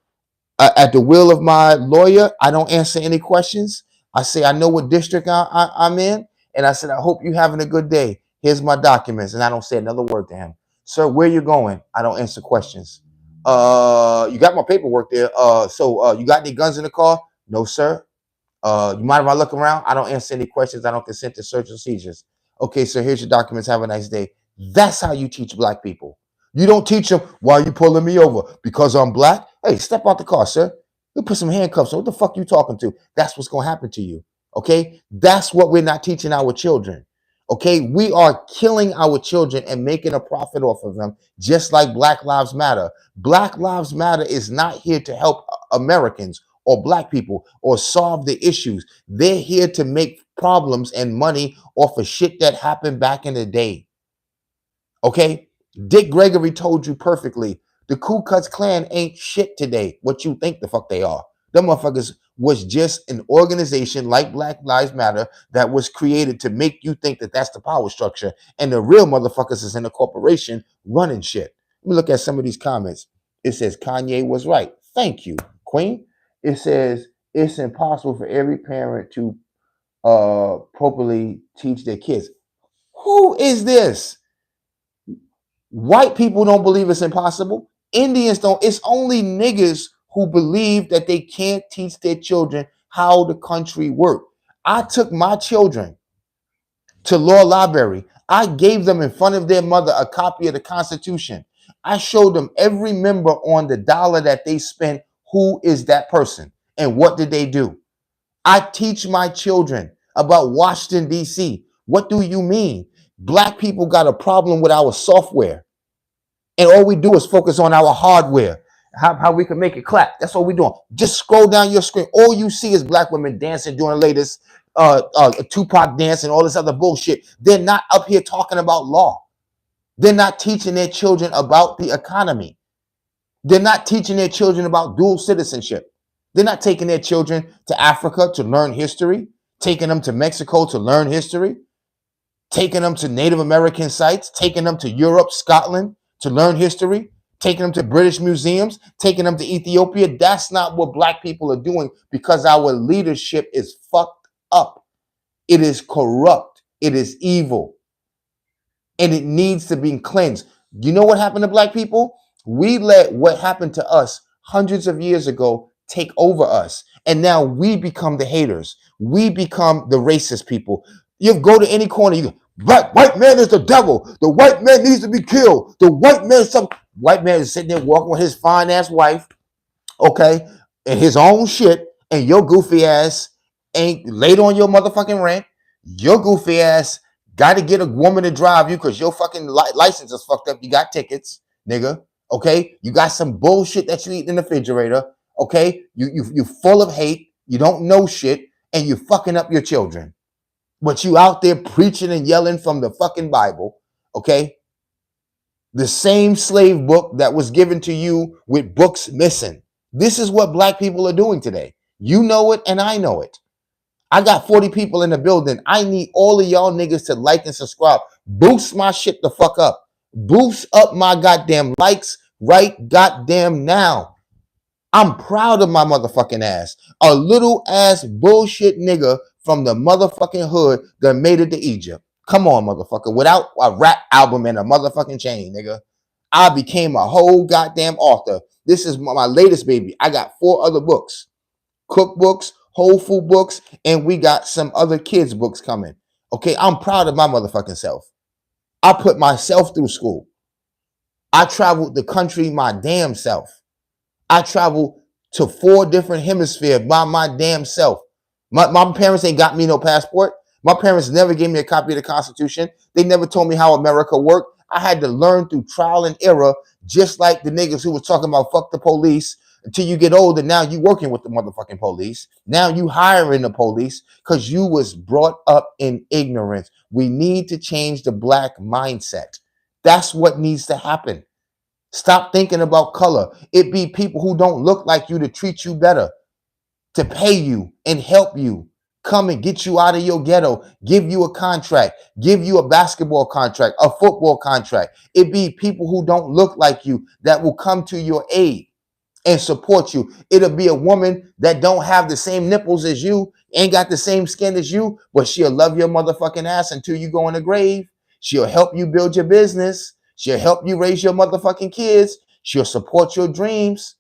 at the will of my lawyer, I don't answer any questions. I say, I know what district I'm in. And I said, I hope you're having a good day. Here's my documents. And I don't say another word to him. Sir, where you going? I don't answer questions. You got my paperwork there. So you got any guns in the car? No, sir. You mind if I look around? I don't answer any questions. I don't consent to search and seizures. Okay, sir, here's your documents. Have a nice day. That's how you teach black people. You don't teach them, why are you pulling me over? Because I'm black? Hey, step out the car, sir. You put some handcuffs on. What the fuck you talking to? That's what's going to happen to you. Okay? That's what we're not teaching our children. Okay? We are killing our children and making a profit off of them, just like Black Lives Matter. Black Lives Matter is not here to help Americans or black people or solve the issues. They're here to make problems and money off of shit that happened back in the day. Okay? Dick Gregory told you perfectly. The Ku Klux Klan ain't shit today. What you think the fuck they are. Them motherfuckers was just an organization like Black Lives Matter that was created to make you think that that's the power structure. And the real motherfuckers is in a corporation running shit. Let me look at some of these comments. It says Kanye was right. Thank you, Queen. It says it's impossible for every parent to properly teach their kids. Who is this? White people don't believe it's impossible. Indians don't. It's only niggas who believe that they can't teach their children how the country works. I took my children to law library. I gave them in front of their mother a copy of the Constitution. I showed them every member on the dollar that they spent. Who is that person? And what did they do? I teach my children about Washington, D.C. What do you mean? Black people got a problem with our software. And all we do is focus on our hardware. how we can make it clap. That's what we're doing. Just scroll down your screen. All you see is black women dancing, doing the latest Tupac dance and all this other bullshit. They're not up here talking about law. They're not teaching their children about the economy. They're not teaching their children about dual citizenship. They're not taking their children to Africa to learn history, taking them to Mexico to learn history, taking them to Native American sites, taking them to Europe, Scotland to learn history, taking them to British museums, taking them to Ethiopia. That's not what black people are doing because our leadership is fucked up. It is corrupt. It is evil. And it needs to be cleansed. You know what happened to black people? We let what happened to us hundreds of years ago take over us. And now we become the haters. We become the racist people. You go to any corner, you go, white man is the devil. The white man needs to be killed. The white man is sitting there walking with his fine ass wife, okay, and his own shit, and your goofy ass ain't laid on your motherfucking rent. Your goofy ass got to get a woman to drive you because your fucking license is fucked up. You got tickets, nigga. Okay, you got some bullshit that you eat in the refrigerator. Okay, you full of hate. You don't know shit, and you fucking up your children. But you out there preaching and yelling from the fucking Bible. Okay, the same slave book that was given to you with books missing. This is what black people are doing today. You know it, and I know it. I got 40 people in the building. I need all of y'all niggas to like and subscribe. Boost my shit the fuck up. Boost up my goddamn likes right goddamn now. I'm proud of my motherfucking ass. A little ass bullshit nigga from the motherfucking hood that made it to Egypt. Come on, motherfucker. Without a rap album and a motherfucking chain, nigga. I became a whole goddamn author. This is my latest baby. I got 4 other books. Cookbooks, whole food books, and we got some other kids' books coming. Okay, I'm proud of my motherfucking self. I put myself through school. I traveled the country my damn self. I traveled to 4 different hemispheres by my damn self. My parents ain't got me no passport. My parents never gave me a copy of the Constitution. They never told me how America worked. I had to learn through trial and error, just like the niggas who was talking about fuck the police. Until you get older, now you working with the motherfucking police. Now you hiring the police because you was brought up in ignorance. We need to change the black mindset. That's what needs to happen. Stop thinking about color. It be people who don't look like you to treat you better, to pay you and help you, come and get you out of your ghetto, give you a contract, give you a basketball contract, a football contract. It be people who don't look like you that will come to your aid and support you. It'll be a woman that don't have the same nipples as you, ain't got the same skin as you, but she'll love your motherfucking ass until you go in the grave. She'll help you build your business. She'll help you raise your motherfucking kids. She'll support your dreams.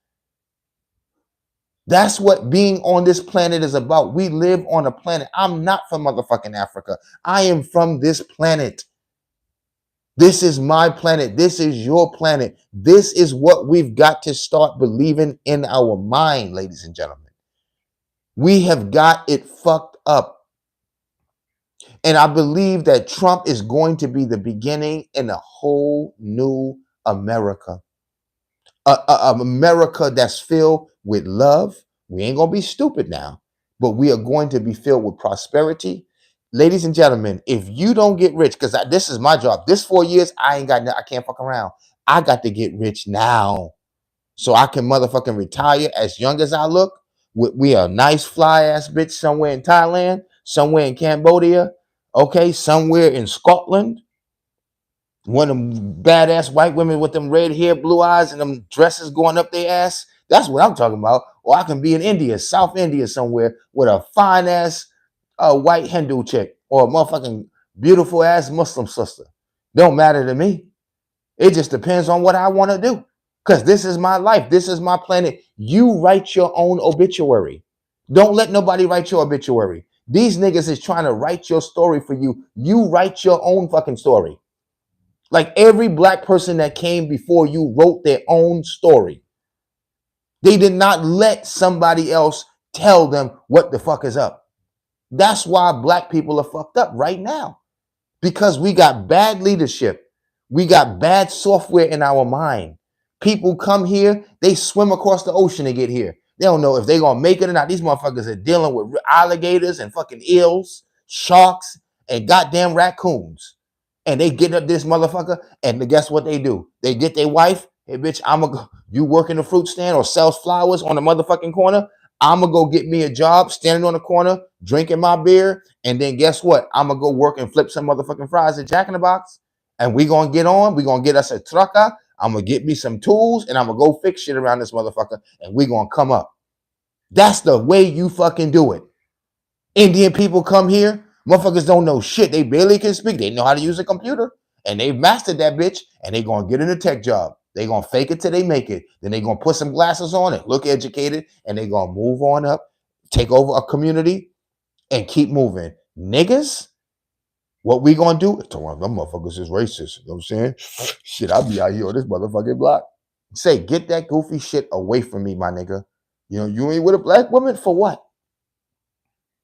That's what being on this planet is about. We live on a planet. I'm not from motherfucking Africa. I am from this planet. This is my planet. This is your planet. This is what we've got to start believing in our mind, ladies and gentlemen. We have got it fucked up. And I believe that Trump is going to be the beginning in a whole new America. America that's filled with love. We ain't going to be stupid now, but we are going to be filled with prosperity. Ladies and gentlemen, if you don't get rich, because this is my job, this 4 years, I can't fuck around. I got to get rich now so I can motherfucking retire as young as I look. We are a nice fly ass bitch somewhere in Thailand, somewhere in Cambodia, okay, somewhere in Scotland. One of them badass white women with them red hair, blue eyes, and them dresses going up their ass. That's what I'm talking about. Or I can be in India, South India somewhere with a fine ass white Hindu chick or a motherfucking beautiful ass Muslim sister. Don't matter to me. It just depends on what I want to do. Because this is my life. This is my planet. You write your own obituary. Don't let nobody write your obituary. These niggas is trying to write your story for you. You write your own fucking story. Like every black person that came before you wrote their own story. They did not let somebody else tell them what the fuck is up. That's why black people are fucked up right now. Because we got bad leadership. We got bad software in our mind. People come here, they swim across the ocean to get here. They don't know if they're gonna make it or not. These motherfuckers are dealing with alligators and fucking eels, sharks, and goddamn raccoons. And they get up this motherfucker, and guess what they do? They get their wife. Hey, bitch, you work in the fruit stand or sells flowers on the motherfucking corner. I'm gonna go get me a job standing on the corner, drinking my beer, and then guess what? I'm gonna go work and flip some motherfucking fries at Jack in the Box. And we gonna get on. We gonna get us a trucker. I'm gonna get me some tools, and I'm gonna go fix shit around this motherfucker, and we gonna come up. That's the way you fucking do it. Indian people come here, motherfuckers don't know shit. They barely can speak. They know how to use a computer, and they've mastered that bitch, and they gonna get in a tech job. They gonna fake it till they make it. Then they gonna put some glasses on and look educated, and they gonna move on up, take over a community, and keep moving. Niggas, what we gonna do? Them motherfuckers is racist. You know what I'm saying? Shit, I'll be out here on this motherfucking block. Say, get that goofy shit away from me, my nigga. You know, you ain't with a black woman for what?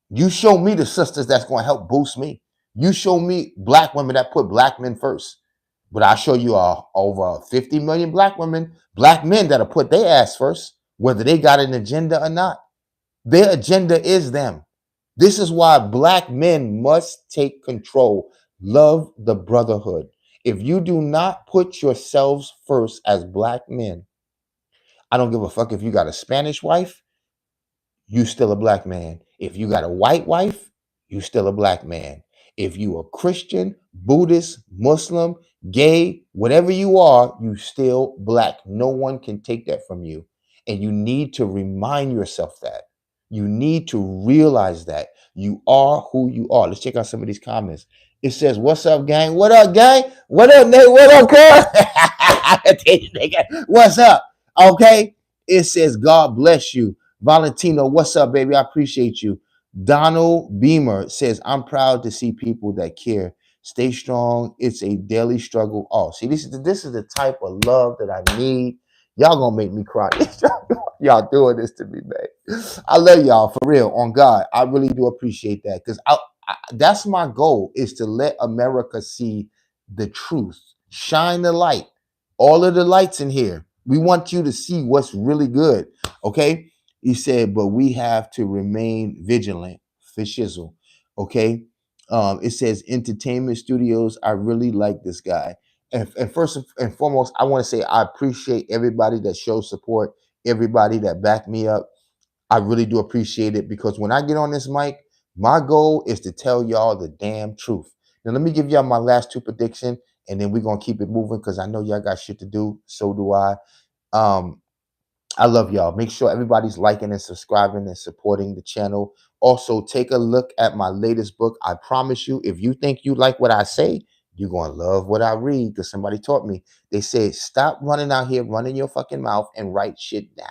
You show me the sisters that's going to help boost me. You show me black women that put black men first. But I show you over 50 million black women, black men that'll put their ass first, whether they got an agenda or not. Their agenda is them. This is why black men must take control. Love the brotherhood. If you do not put yourselves first as black men, I don't give a fuck if you got a Spanish wife, you still a black man. If you got a white wife, you still a black man. If you a Christian, Buddhist, Muslim, gay, whatever you are, you still black. No one can take that from you. And you need to remind yourself that. You need to realize that you are who you are. Let's check out some of these comments. It says, "What's up, gang? What up, gang? What up, Nate? What up, cuz? What's up?" Okay. It says, "God bless you." Valentino, what's up, baby? I appreciate you. Donald Beamer says, "I'm proud to see people that care. Stay strong. It's a daily struggle." Oh, see, this is the type of love that I need. Y'all gonna make me cry. Y'all doing this to me, man. I love y'all for real. On God, I really do appreciate that because that's my goal, is to let America see the truth, shine the light. All of the lights in here. We want you to see what's really good. Okay. He said, but we have to remain vigilant for shizzle. Okay. It says entertainment studios. I really like this guy. And first and foremost, I want to say I appreciate everybody that shows support, everybody that backed me up. I really do appreciate it because when I get on this mic, my goal is to tell y'all the damn truth. Now, let me give y'all my last two prediction, and then we're going to keep it moving because I know y'all got shit to do. So do I. Um, I love y'all. Make sure everybody's liking and subscribing and supporting the channel. Also, take a look at my latest book. I promise you, if you think you like what I say, you're going to love what I read because somebody taught me. They said, stop running out here, running your fucking mouth and write shit down.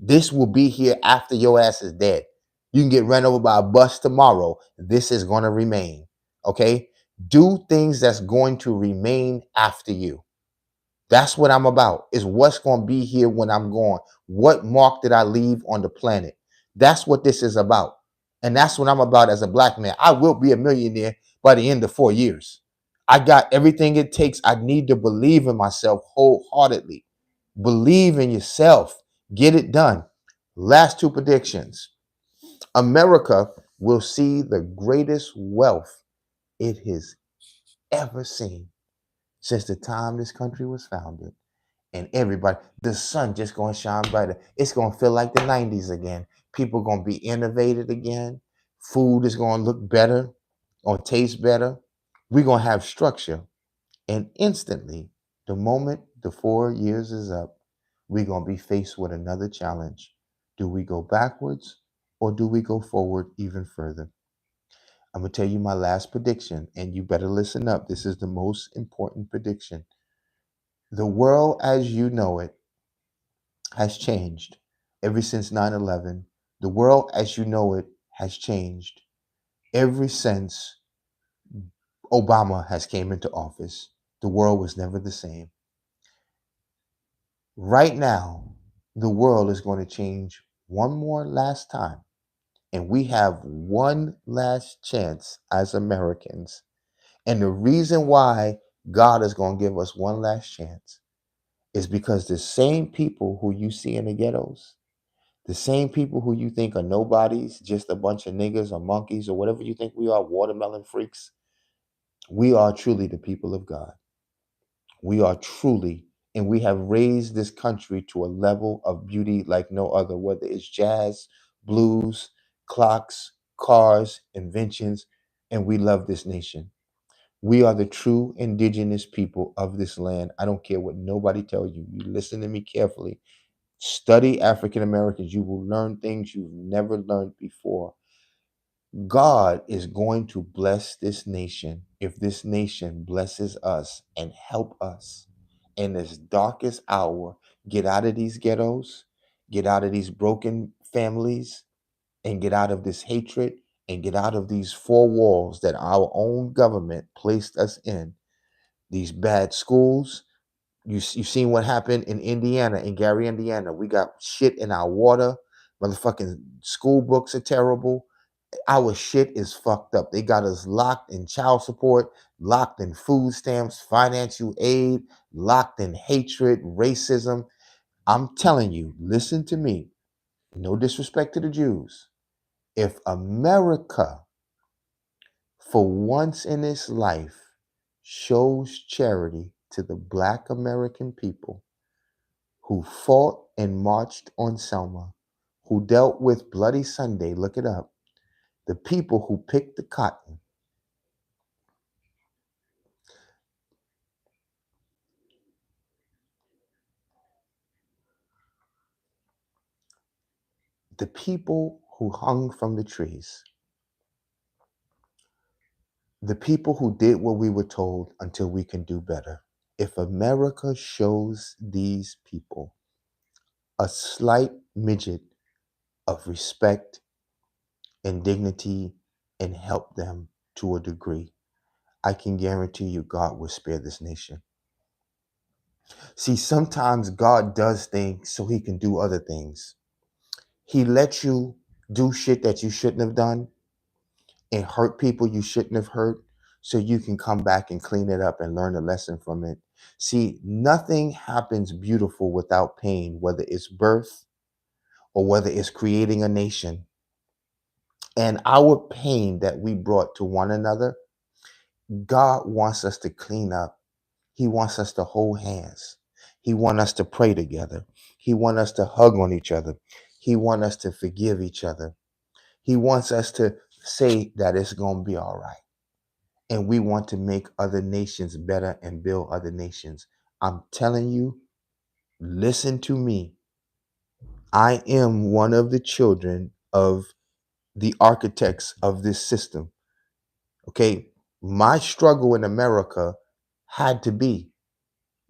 This will be here after your ass is dead. You can get run over by a bus tomorrow. This is going to remain. Okay? Do things that's going to remain after you. That's what I'm about, is what's going to be here when I'm gone. What mark did I leave on the planet? That's what this is about. And that's what I'm about as a black man. I will be a millionaire by the end of 4 years. I got everything it takes. I need to believe in myself wholeheartedly. Believe in yourself. Get it done. Last two predictions. America will see the greatest wealth it has ever seen since the time this country was founded. And everybody, the sun just gonna shine brighter. It's gonna feel like the 90s again. People gonna be innovated again. Food is gonna look better, gonna taste better. We're gonna have structure. And instantly, the moment the 4 years is up, we're gonna be faced with another challenge. Do we go backwards or do we go forward even further? I'm gonna tell you my last prediction, and you better listen up. This is the most important prediction. The world as you know it has changed ever since 9/11. The world as you know it has changed ever since Obama has came into office. The world was never the same. Right now, the world is going to change one more last time. And we have one last chance as Americans. And the reason why God is going to give us one last chance is because the same people who you see in the ghettos, the same people who you think are nobodies, just a bunch of niggas or monkeys or whatever you think we are, watermelon freaks, we are truly the people of God. We are truly, and we have raised this country to a level of beauty like no other, whether it's jazz, blues, clocks, cars, inventions, and we love this nation. We are the true indigenous people of this land. I don't care what nobody tells you. You listen to me carefully. Study African Americans. You will learn things you've never learned before. God is going to bless this nation if this nation blesses us and help us in this darkest hour get out of these ghettos, get out of these broken families, and get out of this hatred and get out of these four walls that our own government placed us in. These bad schools. You've seen what happened in Indiana, in Gary, Indiana. We got shit in our water. Motherfucking school books are terrible. Our shit is fucked up. They got us locked in child support, locked in food stamps, financial aid, locked in hatred, racism. I'm telling you, listen to me. No disrespect to the Jews. If America, for once in its life, shows charity to the Black American people who fought and marched on Selma, who dealt with Bloody Sunday, look it up, the people who picked the cotton, the people who hung from the trees, the people who did what we were told until we can do better. If America shows these people a slight midget of respect and dignity and help them to a degree, I can guarantee you God will spare this nation. See, sometimes God does things so he can do other things. He lets you do shit that you shouldn't have done and hurt people you shouldn't have hurt so you can come back and clean it up and learn a lesson from it. See, nothing happens beautiful without pain, whether it's birth or whether it's creating a nation. And our pain that we brought to one another, God wants us to clean up. He wants us to hold hands. He wants us to pray together. He wants us to hug on each other. He wants us to forgive each other. He wants us to say that it's going to be all right. And we want to make other nations better and build other nations. I'm telling you, listen to me. I am one of the children of the architects of this system. Okay. My struggle in America had to be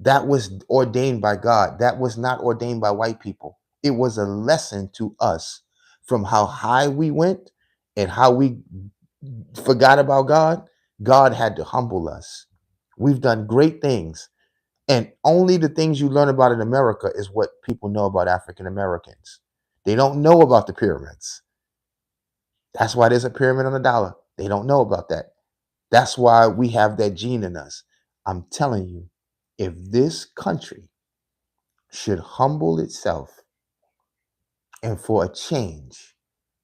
that was ordained by God. That was not ordained by white people. It was a lesson to us from how high we went and how we forgot about God. God had to humble us. We've done great things. And only the things you learn about in America is what people know about African Americans. They don't know about the pyramids. That's why there's a pyramid on a dollar. They don't know about that. That's why we have that gene in us. I'm telling you, if this country should humble itself and for a change,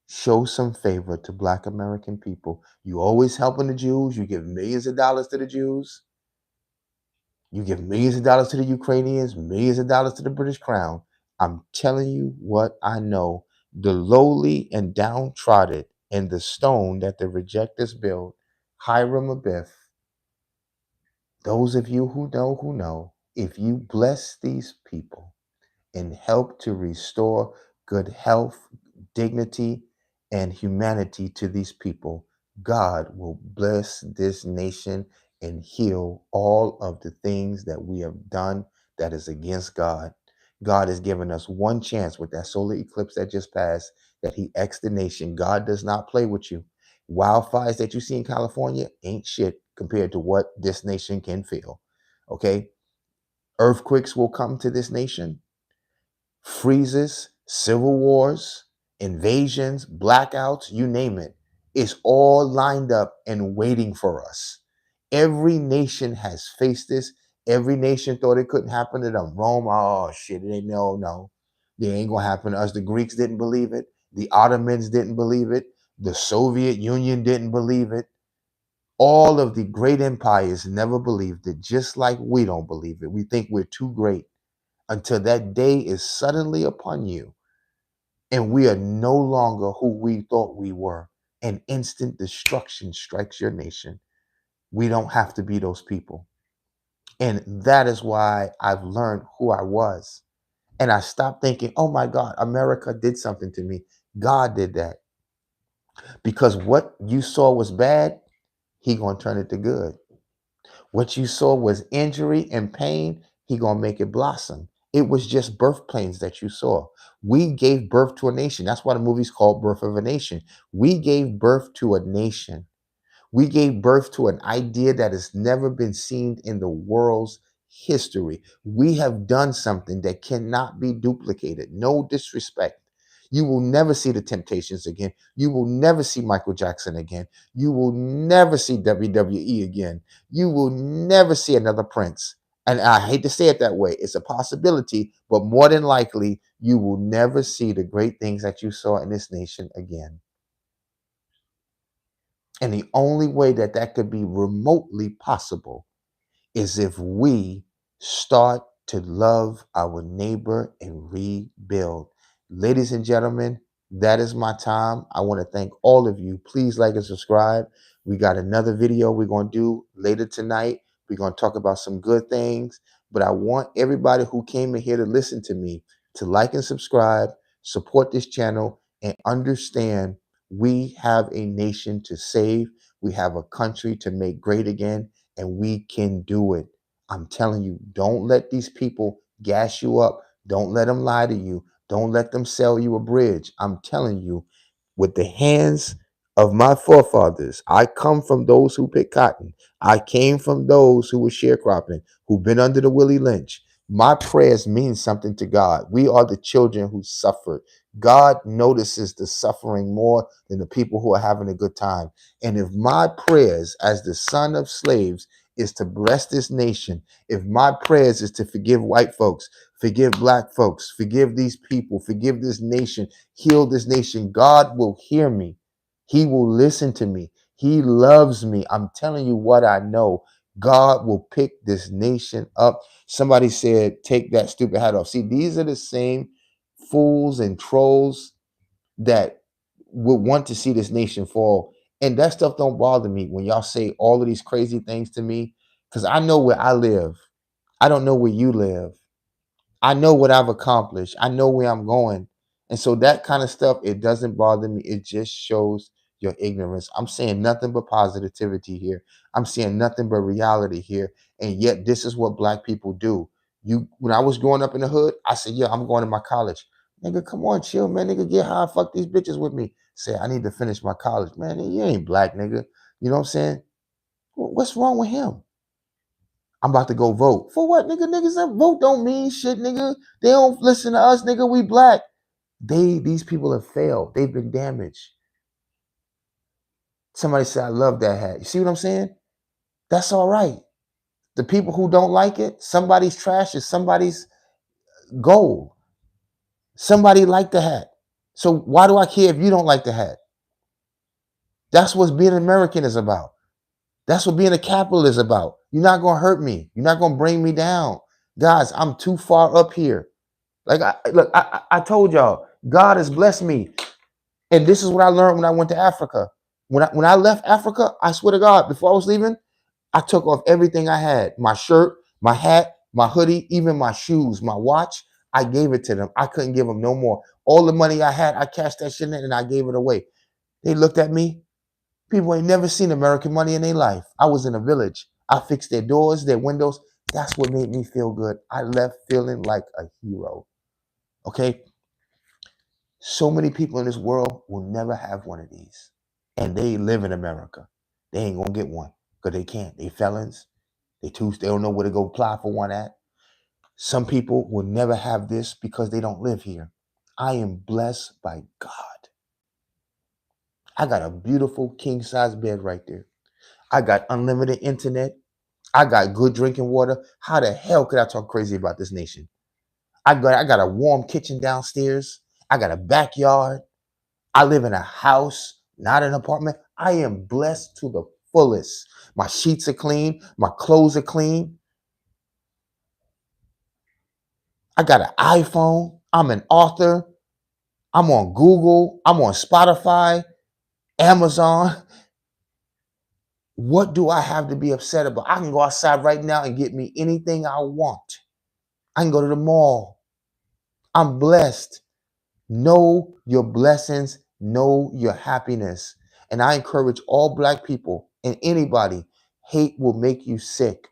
show some favor to Black American people. You always helping the Jews. You give millions of dollars to the Jews. You give millions of dollars to the Ukrainians, millions of dollars to the British Crown. I'm telling you what I know. The lowly and downtrodden and the stone that the rejectors build, Hiram Abiff, those of you who know, if you bless these people, and help to restore good health, dignity, and humanity to these people, God will bless this nation and heal all of the things that we have done that is against God. God has given us one chance with that solar eclipse that just passed that he X'd the nation. God does not play with you. Wildfires that you see in California ain't shit compared to what this nation can feel. Okay? Earthquakes will come to this nation, freezes, civil wars, invasions, blackouts, you name it. It's all lined up and waiting for us. Every nation has faced this. Every nation thought it couldn't happen to them. Rome, oh shit, it ain't no. It ain't gonna happen to us. The Greeks didn't believe it. The Ottomans didn't believe it. The Soviet Union didn't believe it. All of the great empires never believed it, just like we don't believe it. We think we're too great until that day is suddenly upon you and we are no longer who we thought we were. And instant destruction strikes your nation. We don't have to be those people. And that is why I've learned who I was. And I stopped thinking, oh my God, America did something to me. God did that. Because what you saw was bad, he gonna turn it to good. What you saw was injury and pain, he gonna make it blossom. It was just birth pains that you saw. We gave birth to a nation. That's why the movie's called Birth of a Nation. We gave birth to a nation. We gave birth to an idea that has never been seen in the world's history. We have done something that cannot be duplicated. No disrespect. You will never see the Temptations again. You will never see Michael Jackson again. You will never see WWE again. You will never see another Prince. And I hate to say it that way. It's a possibility, but more than likely, you will never see the great things that you saw in this nation again. And the only way that that could be remotely possible is if we start to love our neighbor and rebuild. Ladies and gentlemen, that is my time. I want to thank all of you. Please like and subscribe. We got another video we're going to do later tonight. We're going to talk about some good things, but I want everybody who came in here to listen to me to like and subscribe, support this channel, and understand we have a nation to save. We have a country to make great again, and we can do it. I'm telling you, don't let these people gas you up. Don't let them lie to you. Don't let them sell you a bridge. I'm telling you, with the hands of my forefathers, I come from those who picked cotton. I came from those who were sharecropping, who've been under the Willie Lynch. My prayers mean something to God. We are the children who suffered. God notices the suffering more than the people who are having a good time. And if my prayers as the son of slaves is to bless this nation, if my prayers is to forgive white folks, forgive black folks, forgive these people, forgive this nation, heal this nation, God will hear me. He will listen to me. He loves me. I'm telling you what I know. God will pick this nation up. Somebody said, take that stupid hat off. See, these are the same fools and trolls that would want to see this nation fall. And that stuff don't bother me when y'all say all of these crazy things to me, because I know where I live. I don't know where you live. I know what I've accomplished. I know where I'm going. And so that kind of stuff, it doesn't bother me. It just shows your ignorance. I'm saying nothing but positivity here. I'm saying nothing but reality here. And yet this is what black people do. When I was growing up in the hood, I said, yeah, I'm going to my college. Nigga, come on, chill, man. Nigga, get high. Fuck these bitches with me. Say, I need to finish my college. Man, you ain't black, nigga. You know what I'm saying? What's wrong with him? I'm about to go vote. For what, nigga? Niggas that vote don't mean shit, nigga. They don't listen to us, nigga. We black. These people have failed. They've been damaged. Somebody said, I love that hat. You see what I'm saying? That's all right. The people who don't like it, somebody's trash is somebody's gold. Somebody liked the hat. So why do I care if you don't like the hat? That's what being American is about. That's what being a capitalist is about. You're not going to hurt me. You're not going to bring me down. Guys, I'm too far up here. Like, I told y'all, God has blessed me. And this is what I learned when I went to Africa. When I left Africa, I swear to God, before I was leaving, I took off everything I had. My shirt, my hat, my hoodie, even my shoes, my watch. I gave it to them. I couldn't give them no more. All the money I had, I cashed that shit in and I gave it away. They looked at me. People ain't never seen American money in their life. I was in a village. I fixed their doors, their windows. That's what made me feel good. I left feeling like a hero. Okay? So many people in this world will never have one of these. And they live in America. They ain't gonna get one because they can't. They felons. They don't know where to go apply for one at. Some people will never have this because they don't live here. I am blessed by God. I got a beautiful king size bed right there. I got unlimited internet. I got good drinking water. How the hell could I talk crazy about this nation? I got a warm kitchen downstairs. I got a backyard. I live in a house, not an apartment. I am blessed to the fullest. My sheets are clean. My clothes are clean. I got an iPhone. I'm an author. I'm on Google. I'm on Spotify, Amazon. What do I have to be upset about? I can go outside right now and get me anything I want. I can go to the mall. I'm blessed. Know your blessings, know your happiness. And I encourage all Black people and anybody, hate will make you sick.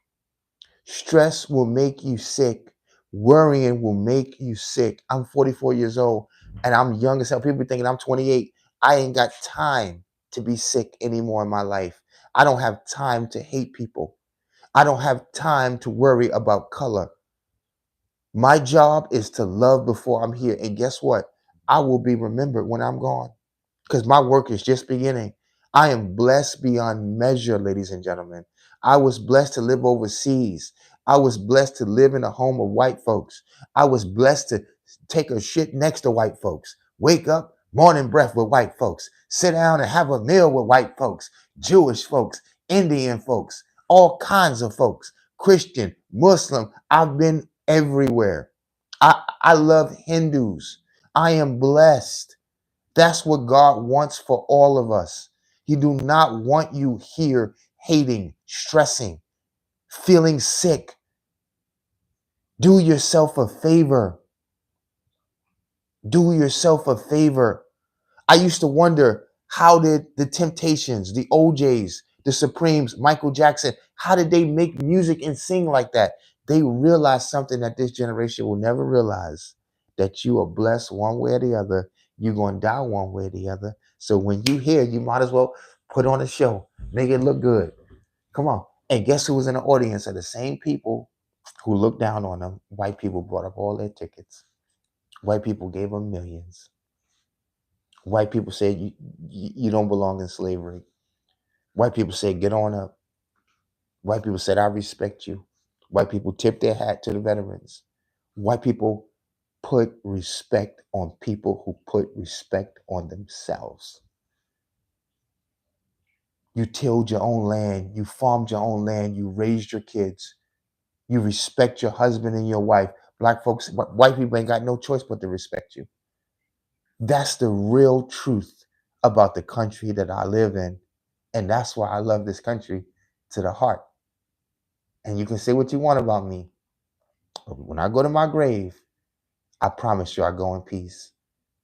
Stress will make you sick. Worrying will make you sick. I'm 44 years old and I'm young as hell. People thinking I'm 28. I ain't got time to be sick anymore in my life. I don't have time to hate people. I don't have time to worry about color. My job is to love before I'm here. And guess what? I will be remembered when I'm gone because my work is just beginning. I am blessed beyond measure, ladies and gentlemen. I was blessed to live overseas. I was blessed to live in a home of white folks. I was blessed to take a shit next to white folks, wake up, morning breath with white folks, sit down and have a meal with white folks, Jewish folks, Indian folks, all kinds of folks, Christian, Muslim. I've been everywhere. I love Hindus. I am blessed. That's what God wants for all of us. He do not want you here hating, stressing, feeling sick. Do yourself a favor. Do yourself a favor. I used to wonder, how did the Temptations, the OJs, the Supremes, Michael Jackson, how did they make music and sing like that? They realized something that this generation will never realize, that you are blessed one way or the other. You're going to die one way or the other. So when you hear, you might as well put on a show, make it look good. Come on. And guess who was in the audience? Are the same people who looked down on them. White people bought up all their tickets. White people gave them millions. White people said, you don't belong in slavery. White people said, get on up. White people said, I respect you. White people tipped their hat to the veterans. White people put respect on people who put respect on themselves. You tilled your own land. You farmed your own land. You raised your kids. You respect your husband and your wife. Black folks, white people ain't got no choice but to respect you. That's the real truth about the country that I live in. And that's why I love this country to the heart. And you can say what you want about me, but when I go to my grave, I promise you I go in peace.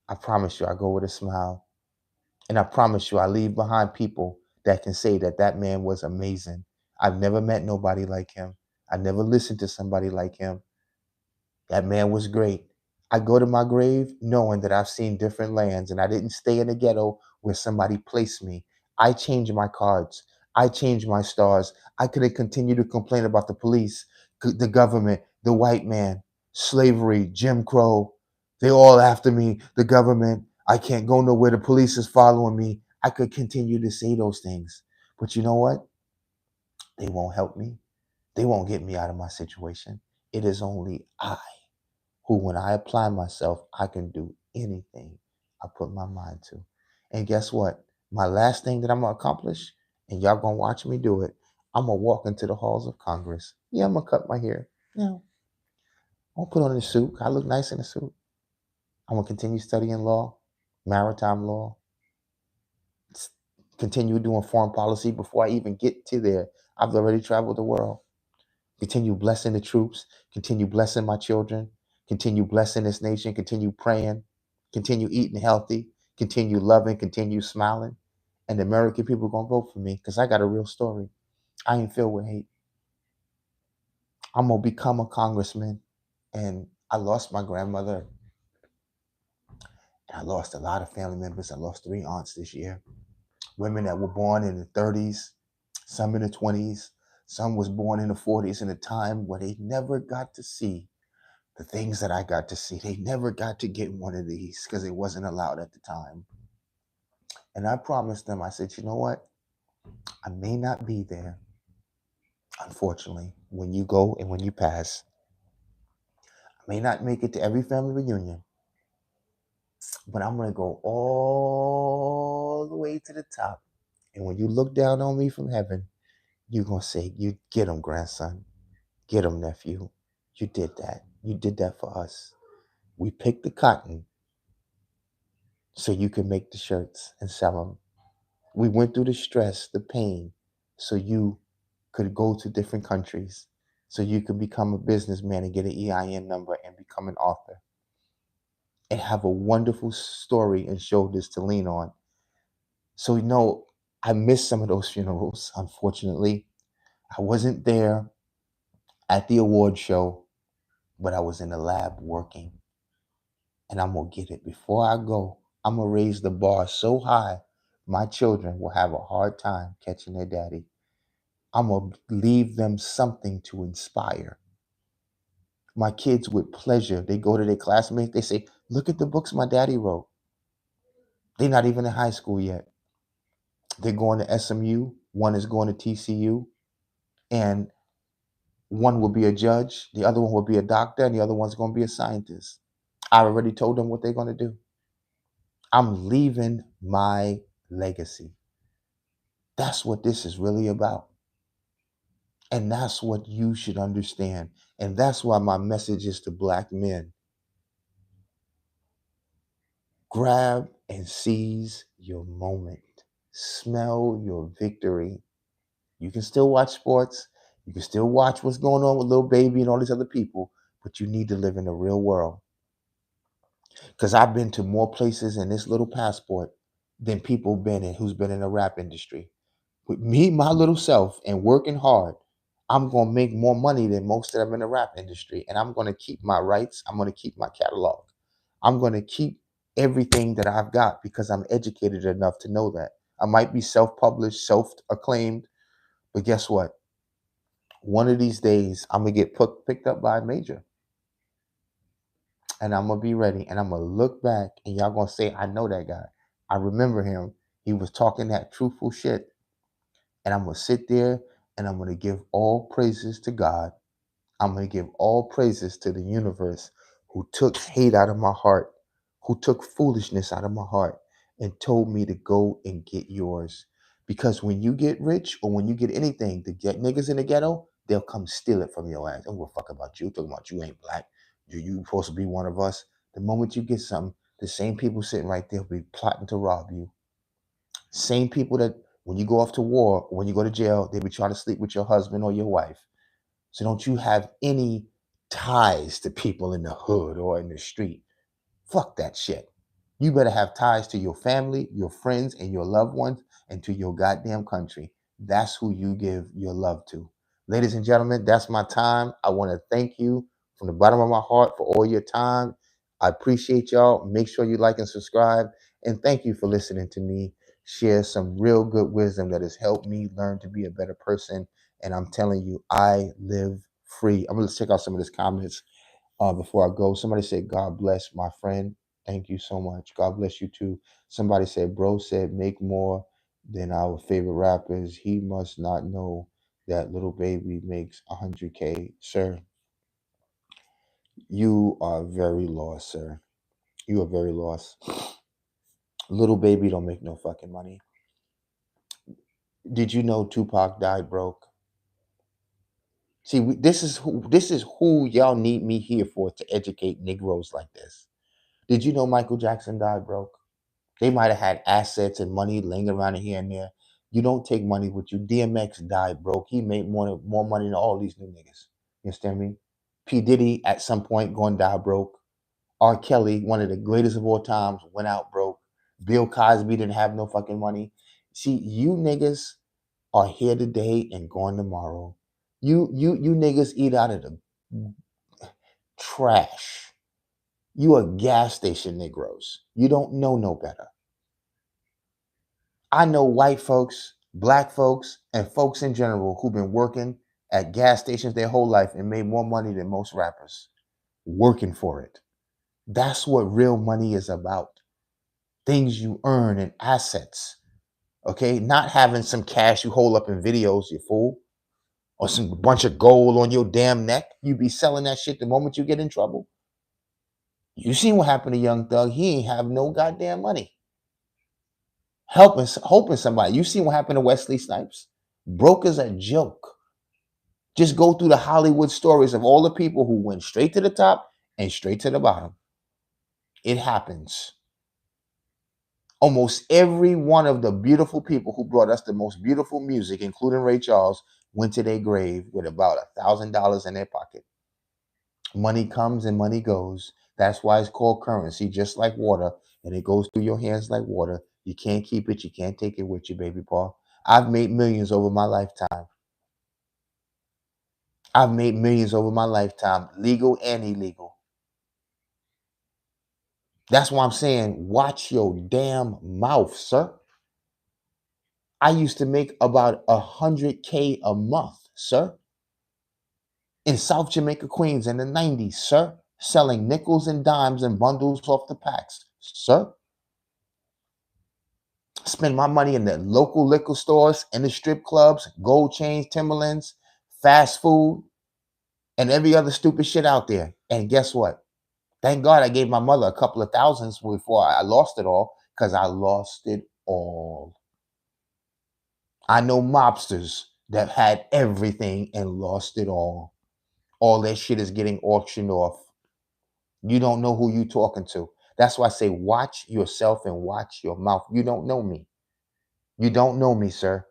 I promise you I go with a smile. And I promise you I leave behind people that can say that that man was amazing. I've never met nobody like him. I never listened to somebody like him. That man was great. I go to my grave knowing that I've seen different lands and I didn't stay in a ghetto where somebody placed me. I changed my cards. I changed my stars. I could have continued to complain about the police, the government, the white man, slavery, Jim Crow. They all after me, the government. I can't go nowhere. The police is following me. I could continue to say those things. But you know what? They won't help me. They won't get me out of my situation. It is only I who, when I apply myself, I can do anything I put my mind to. And guess what? My last thing that I'm gonna accomplish, and y'all gonna watch me do it, I'm gonna walk into the halls of Congress. Yeah, I'm gonna cut my hair. Yeah, I'm gonna put on a suit. I look nice in a suit. I'm gonna continue studying law, maritime law, continue doing foreign policy before I even get to there. I've already traveled the world. Continue blessing the troops, continue blessing my children, continue blessing this nation, continue praying, continue eating healthy, continue loving, continue smiling. And the American people are going to vote for me because I got a real story. I ain't filled with hate. I'm going to become a congressman. And I lost my grandmother. And I lost a lot of family members. I lost 3 aunts this year. Women that were born in the 30s, some in the 20s, some was born in the 40s in a time where they never got to see the things that I got to see. They never got to get one of these because it wasn't allowed at the time. And I promised them, I said, you know what? I may not be there, Unfortunately, when you go and when you pass, I may not make it to every family reunion, but I'm going to go all the way to the top. And when you look down on me from heaven, you're going to say, you get him, grandson. Get him, nephew. You did that. You did that for us. We picked the cotton so you could make the shirts and sell them. We went through the stress, the pain, so you could go to different countries, so you could become a businessman and get an EIN number and become an author and have a wonderful story and shoulders to lean on. So, I missed some of those funerals, unfortunately. I wasn't there at the award show, but I was in the lab working. And I'm going to get it. Before I go, I'm going to raise the bar so high, my children will have a hard time catching their daddy. I'm going to leave them something to inspire. My kids, with pleasure, they go to their classmates, they say, look at the books my daddy wrote. They're not even in high school yet. They're going to SMU. One is going to TCU. And one will be a judge. The other one will be a doctor. And the other one's going to be a scientist. I already told them what they're going to do. I'm leaving my legacy. That's what this is really about. And that's what you should understand. And that's why my message is to Black men. Grab and seize your moment. Smell your victory. You can still watch sports. You can still watch what's going on with Lil Baby and all these other people, but you need to live in the real world. Because I've been to more places in this little passport than people been in who's been in the rap industry. With me, my little self, and working hard, I'm going to make more money than most of them in the rap industry. And I'm going to keep my rights. I'm going to keep my catalog. I'm going to keep everything that I've got because I'm educated enough to know that. I might be self-published, self-acclaimed, but guess what? One of these days, I'm going to get picked up by a major. And I'm going to be ready. And I'm going to look back and y'all going to say, I know that guy. I remember him. He was talking that truthful shit. And I'm going to sit there and I'm going to give all praises to God. I'm going to give all praises to the universe who took hate out of my heart, who took foolishness out of my heart and told me to go and get yours. Because when you get rich or when you get anything, the get niggas in the ghetto, they'll come steal it from your ass. I don't give a fuck about you. Talking about you ain't black. You supposed to be one of us. The moment you get something, the same people sitting right there will be plotting to rob you. Same people that when you go off to war, when you go to jail, they be trying to sleep with your husband or your wife. So don't you have any ties to people in the hood or in the street. Fuck that shit. You better have ties to your family, your friends, and your loved ones, and to your goddamn country. That's who you give your love to. Ladies and gentlemen, that's my time. I want to thank you from the bottom of my heart for all your time. I appreciate y'all. Make sure you like and subscribe. And thank you for listening to me share some real good wisdom that has helped me learn to be a better person. And I'm telling you, I live free. I'm going to check out some of these comments before I go. Somebody said, God bless my friend. Thank you so much. God bless you too. Somebody said, bro said, make more than our favorite rappers. He must not know that Little Baby makes 100K. Sir, you are very lost, sir. You are very lost. Little Baby don't make no fucking money. Did you know Tupac died broke? See, this is who y'all need me here for, to educate Negroes like this. Did you know Michael Jackson died broke? They might have had assets and money laying around here and there. You don't take money with you. DMX died broke. He made more money than all these new niggas. You understand me? P. Diddy at some point going to die broke. R. Kelly, one of the greatest of all times, went out broke. Bill Cosby didn't have no fucking money. See, you niggas are here today and gone tomorrow. You niggas eat out of the trash. You are gas station Negroes. You don't know no better. I know white folks, black folks, and folks in general who've been working at gas stations their whole life and made more money than most rappers working for it. That's what real money is about. Things you earn and assets. Okay? Not having some cash you hold up in videos, you fool. or some bunch of gold on your damn neck. You be selling that shit the moment you get in trouble. You seen what happened to Young Thug? He ain't have no goddamn money. Hoping somebody. You seen what happened to Wesley Snipes? Broke as a joke. Just go through the Hollywood stories of all the people who went straight to the top and straight to the bottom. It happens. Almost every one of the beautiful people who brought us the most beautiful music, including Ray Charles, went to their grave with about $1,000 in their pocket. Money comes and money goes. That's why it's called currency, just like water, and it goes through your hands like water. You can't keep it. You can't take it with you, baby Paul. I've made millions over my lifetime. Legal and illegal. That's why I'm saying, watch your damn mouth, sir. I used to make about 100K a month, sir, in South Jamaica, Queens in the 90s, sir, selling nickels and dimes and bundles off the packs, sir. Spend my money in the local liquor stores, in the strip clubs, gold chains, Timberlands, fast food, and every other stupid shit out there. And guess what? Thank God I gave my mother a couple of thousands before I lost it all, because I lost it all. I know mobsters that had everything and lost it all. All that shit is getting auctioned off. You don't know who you talking to. That's why I say watch yourself and watch your mouth. You don't know me. You don't know me, sir.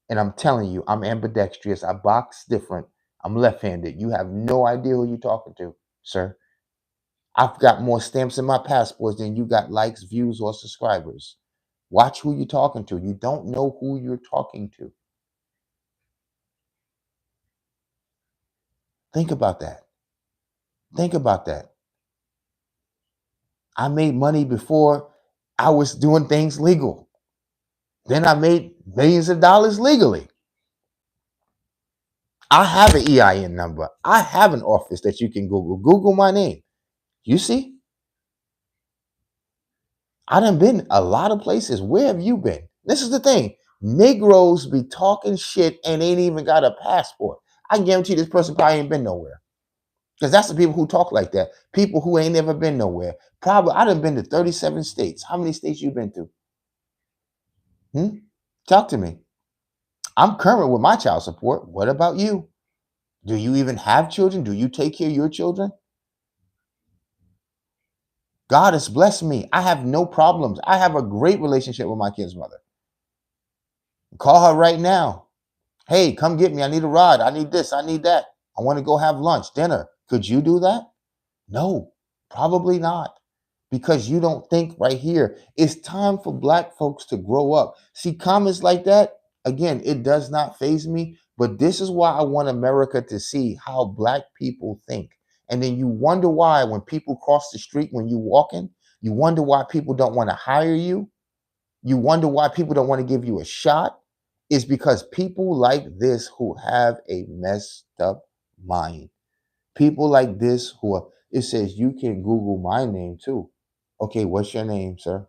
And I'm telling you, I'm ambidextrous. I box different. I'm left-handed. You have no idea who you're talking to, sir. I've got more stamps in my passports than you got likes, views, or subscribers. Watch who you're talking to. You don't know who you're talking to. Think about that. Think about that. I made money before I was doing things legal. Then I made millions of dollars legally. I have an EIN number. I have an office that you can Google. Google my name. You see? I done been a lot of places. Where have you been? This is the thing. Negroes be talking shit and ain't even got a passport. I guarantee this person probably ain't been nowhere. Because that's the people who talk like that. People who ain't never been nowhere. Probably, I done been to 37 states. How many states you been to? Talk to me. I'm current with my child support. What about you? Do you even have children? Do you take care of your children? God has blessed me. I have no problems. I have a great relationship with my kid's mother. Call her right now. Hey, come get me. I need a ride. I need this. I need that. I want to go have lunch, dinner. Could you do that? No, probably not. Because you don't think right here. It's time for Black folks to grow up. See, comments like that, again, it does not faze me. But this is why I want America to see how Black people think. And then you wonder why when people cross the street, when you walking, you wonder why people don't want to hire you. You wonder why people don't want to give you a shot. It's because people like this who have a messed up mind. People like this who are, it says you can Google my name too. Okay, what's your name, sir?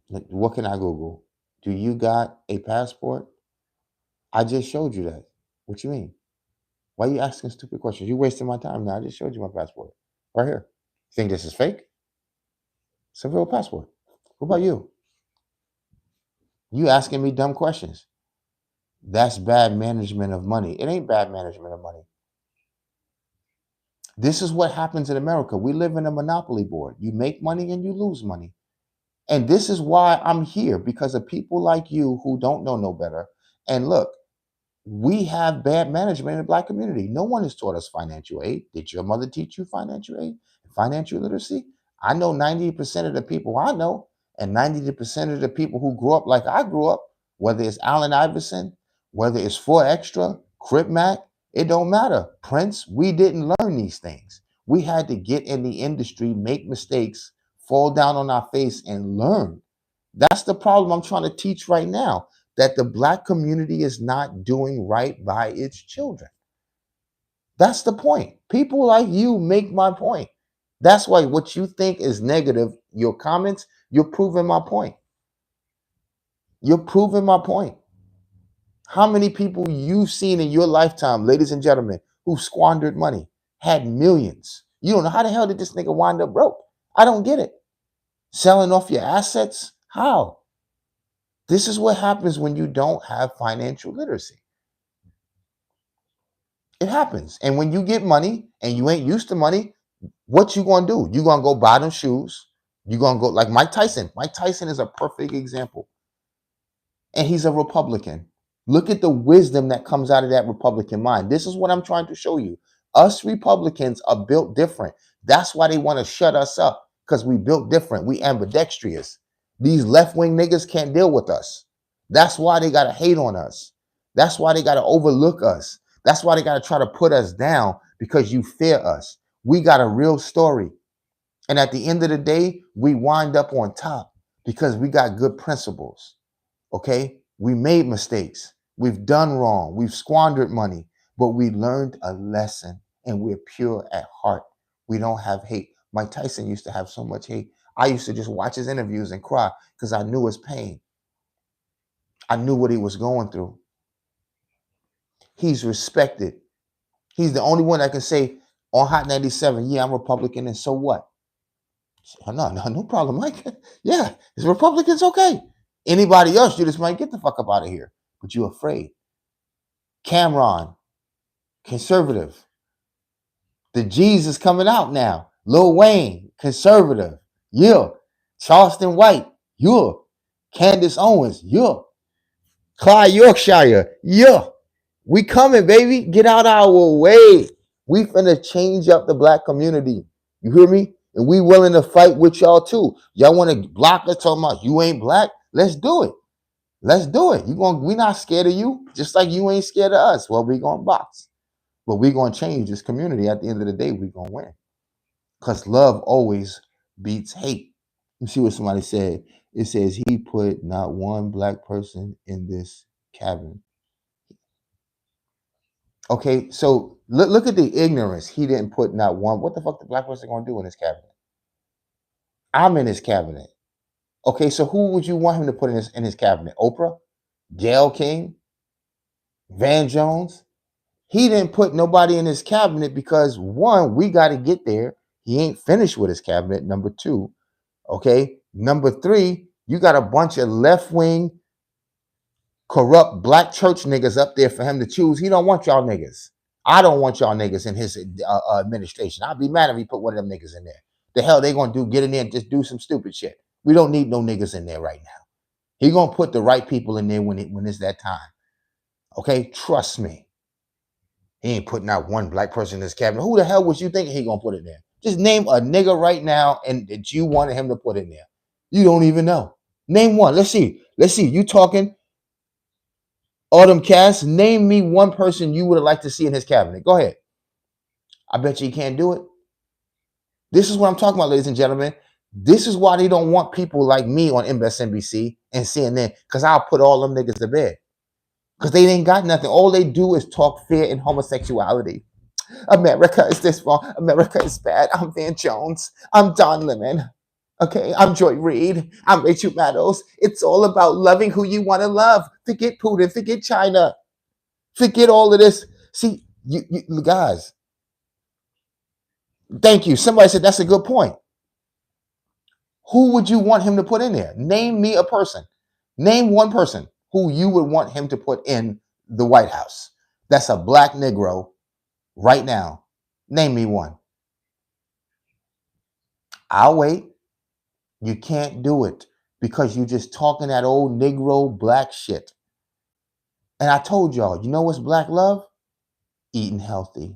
What can I Google? Do you got a passport? I just showed you that. What you mean? Why are you asking stupid questions? You're wasting my time now. I just showed you my passport. Right here. Think this is fake? It's a real passport. What about you? You asking me dumb questions. That's bad management of money. It ain't bad management of money. This is what happens in America. We live in a monopoly board. You make money and you lose money. And this is why I'm here, because of people like you who don't know no better. And look, we have bad management in the Black community. No one has taught us financial aid. Did your mother teach you financial aid, financial literacy? I know 90% of the people I know, and 90% of the people who grew up like I grew up, whether it's Allen Iverson, whether it's 4Extra, Crip Mac, it don't matter. Prince, we didn't learn these things. We had to get in the industry, make mistakes, fall down on our face, and learn. That's the problem I'm trying to teach right now, that the Black community is not doing right by its children. That's the point. People like you make my point. That's why what you think is negative, your comments, you're proving my point. You're proving my point. How many people you've seen in your lifetime, ladies and gentlemen, who squandered money, had millions? You don't know how the hell did this nigga wind up broke? I don't get it. Selling off your assets? How? This is what happens when you don't have financial literacy. It happens. And when you get money and you ain't used to money, what you gonna do? You gonna go buy them shoes. You gonna go like Mike Tyson. Mike Tyson is a perfect example. And he's a Republican. Look at the wisdom that comes out of that Republican mind. This is what I'm trying to show you. Us Republicans are built different. That's why they want to shut us up, because we built different. We ambidextrous. These left-wing niggas can't deal with us. That's why they got to hate on us. That's why they got to overlook us. That's why they got to try to put us down, because you fear us. We got a real story. And at the end of the day, we wind up on top because we got good principles. Okay, we made mistakes, we've done wrong, we've squandered money, but we learned a lesson, and we're pure at heart. We don't have hate. Mike Tyson used to have so much hate. I used to just watch his interviews and cry because I knew his pain. I knew what he was going through. He's respected. He's the only one that can say on Hot 97, yeah, I'm Republican, and so what? No problem, Mike. Yeah, is Republicans okay? Anybody else, you just might get the fuck up out of here, but you're afraid. Cameron, conservative. The G's is coming out now. Lil Wayne, conservative. Yeah. Charleston White, yeah. Candace Owens, yeah. Clyde Yorkshire, yeah. We coming, baby. Get out our way. We finna change up the black community. You hear me? And we willing to fight with y'all too. Y'all want to block us talking about you ain't black? Let's do it. Let's do it. We're not scared of you, just like you ain't scared of us. Well, we gonna box. But we're gonna change this community. At the end of the day, we're gonna win. Because love always beats hate. You see what somebody said? It says he put not one black person in this cabin. Okay, so look at the ignorance. He didn't put not one. What the fuck the black person gonna do in his cabinet? I'm in his cabinet. Okay, so who would you want him to put in his cabinet? Oprah? Gayle King? Van Jones? He didn't put nobody in his cabinet because one, we got to get there. He ain't finished with his cabinet. Number two, okay. Number three, you got a bunch of left wing, corrupt black church niggas up there for him to choose. He don't want y'all niggas. I don't want y'all niggas in his administration. I'd be mad if he put one of them niggas in there. The hell they gonna do? Get in there and just do some stupid shit. We don't need no niggas in there right now. He gonna put the right people in there when it's that time. Okay, trust me. He ain't putting out one black person in his cabinet. Who the hell was you thinking he gonna put in there? Just name a nigga right now and that you wanted him to put in there. You don't even know. Name one. Let's see. You talking Autumn Cass? Name me one person you would have liked to see in his cabinet. Go ahead. I bet you can't do it. This is what I'm talking about, ladies and gentlemen. This is why they don't want people like me on MSNBC and CNN, because I'll put all them niggas to bed. Because they ain't got nothing. All they do is talk fear and homosexuality. America is this wrong. America is bad. I'm Van Jones. I'm Don Lemon. Okay, I'm Joy Reid. I'm Rachel Maddows. It's all about loving who you want to love. Forget Putin. Forget China. Forget all of this. See, you guys, thank you. Somebody said that's a good point. Who would you want him to put in there? Name me a person. Name one person who you would want him to put in the White House. That's a black Negro right now. Name me one. I'll wait. You can't do it because you're just talking that old Negro black shit. And I told y'all, you know what's black love? Eating healthy.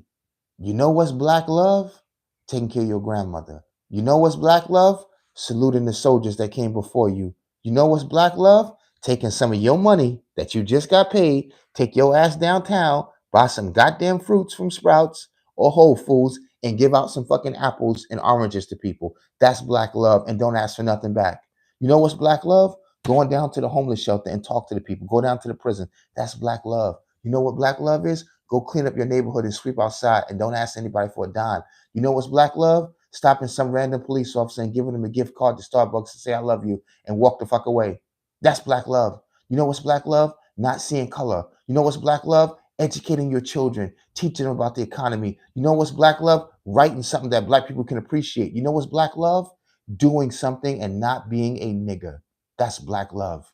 You know what's black love? Taking care of your grandmother. You know what's black love? Saluting the soldiers that came before you. You know what's black love? Taking some of your money that you just got paid, take your ass downtown, buy some goddamn fruits from Sprouts or Whole Foods, and give out some fucking apples and oranges to people. That's black love, and don't ask for nothing back. You know what's black love? Going down to the homeless shelter and talk to the people. Go down to the prison. That's black love. You know what black love is? Go clean up your neighborhood and sweep outside and don't ask anybody for a dime. You know what's black love? Stopping some random police officer and giving them a gift card to Starbucks to say I love you and walk the fuck away. That's black love. You know what's black love? Not seeing color. You know what's black love? Educating your children, teaching them about the economy. You know what's black love? Writing something that black people can appreciate. You know what's black love? Doing something and not being a nigger. That's black love.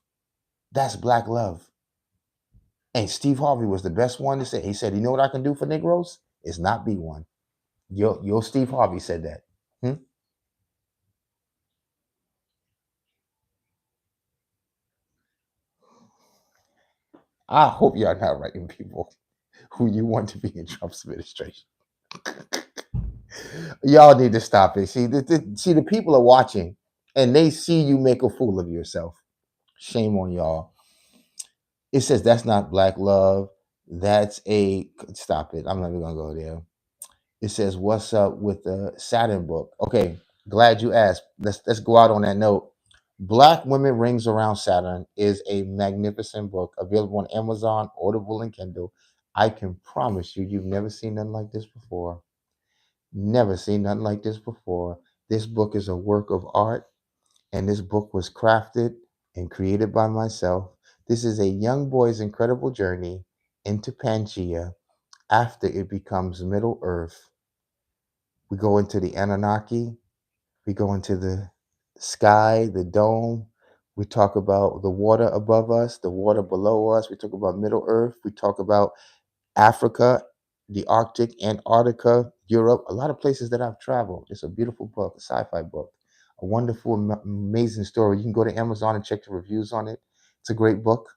That's black love. And Steve Harvey was the best one to say. He said, "You know what I can do for Negroes? Is not be one." Yo, Steve Harvey said that. Hmm? I hope y'all not writing people who you want to be in Trump's administration. Y'all need to stop it. See, the people are watching, and they see you make a fool of yourself. Shame on y'all. It says that's not black love. That's a stop it. I'm not even gonna go there. It says, "What's up with the Saturn book?" Okay, glad you asked. Let's go out on that note. Black Women Rings Around Saturn is a magnificent book available on Amazon, Audible, and Kindle. I can promise you, you've never seen nothing like this before. Never seen nothing like this before. This book is a work of art, and this book was crafted and created by myself. This is a young boy's incredible journey into Pangea after it becomes Middle Earth. We go into the Anunnaki, we go into the sky, the dome. We talk about the water above us, the water below us. We talk about Middle Earth. We talk about Africa, the Arctic, Antarctica, Europe, a lot of places that I've traveled. It's a beautiful book, a sci-fi book, a wonderful, amazing story. You can go to Amazon and check the reviews on it. It's a great book,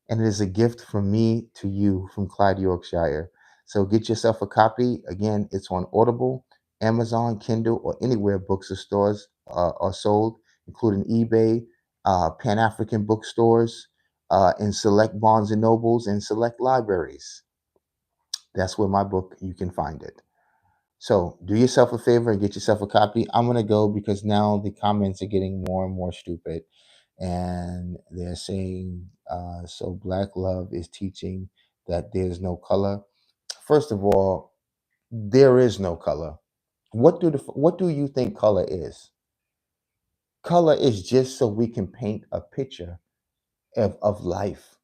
and it is a gift from me to you from Clyde, Yorkshire. So get yourself a copy. Again, it's on Audible, Amazon, Kindle, or anywhere books or stores are sold, including eBay, Pan African bookstores, and select Barnes and Nobles and select libraries. That's where my book, you can find it. So do yourself a favor and get yourself a copy. I'm going to go because now the comments are getting more and more stupid. And they're saying, so Black Love is teaching that there's no color. First of all, there is no color. What do you think color is? Color is just so we can paint a picture of life.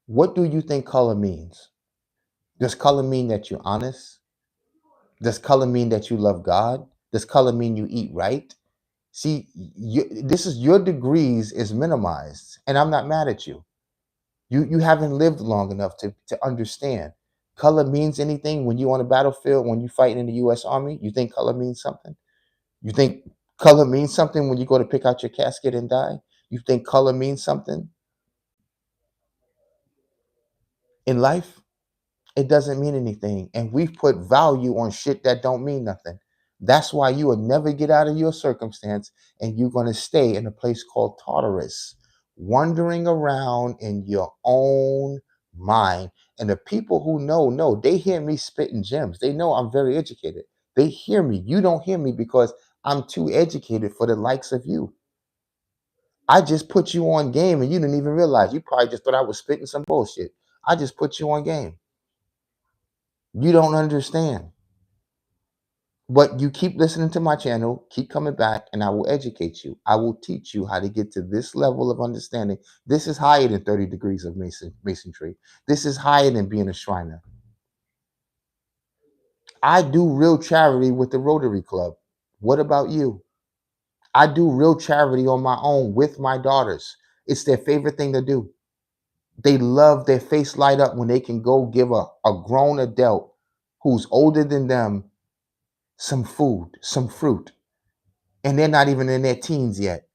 What do you think color means? Does color mean that you're honest? Does color mean that you love God? Does color mean you eat right? See, this is your degrees is minimized, and I'm not mad at you. You haven't lived long enough to understand. Color means anything when you're on a battlefield, when you're fighting in the U.S. Army. You think color means something? You think color means something when you go to pick out your casket and die? You think color means something in life? It doesn't mean anything. And we've put value on shit that don't mean nothing. That's why you will never get out of your circumstance and you're going to stay in a place called Tartarus, wandering around in your own mind. And the people who know, they hear me spitting gems. They know I'm very educated. They hear me. You don't hear me because I'm too educated for the likes of you. I just put you on game and you didn't even realize. You probably just thought I was spitting some bullshit. I just put you on game. You don't understand. But you keep listening to my channel, keep coming back, and I will educate you. I will teach you how to get to this level of understanding. This is higher than 30 degrees of masonry. This is higher than being a Shriner. I do real charity with the Rotary Club. What about you? I do real charity on my own with my daughters. It's their favorite thing to do. They love their face light up when they can go give a grown adult who's older than them some food, some fruit, and they're not even in their teens yet.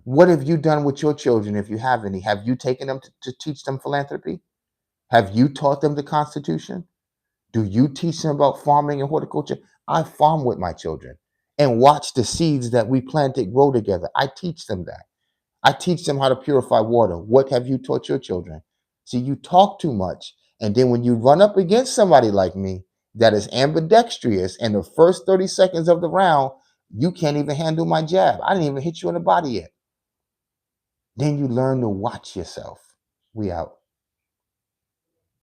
What have you done with your children if you have any? Have you taken them to teach them philanthropy? Have you taught them the Constitution? Do you teach them about farming and horticulture? I farm with my children and watch the seeds that we planted grow together. I teach them that. I teach them how to purify water. What have you taught your children? See, you talk too much. And then when you run up against somebody like me that is ambidextrous in the first 30 seconds of the round, you can't even handle my jab. I didn't even hit you in the body yet. Then you learn to watch yourself. We out.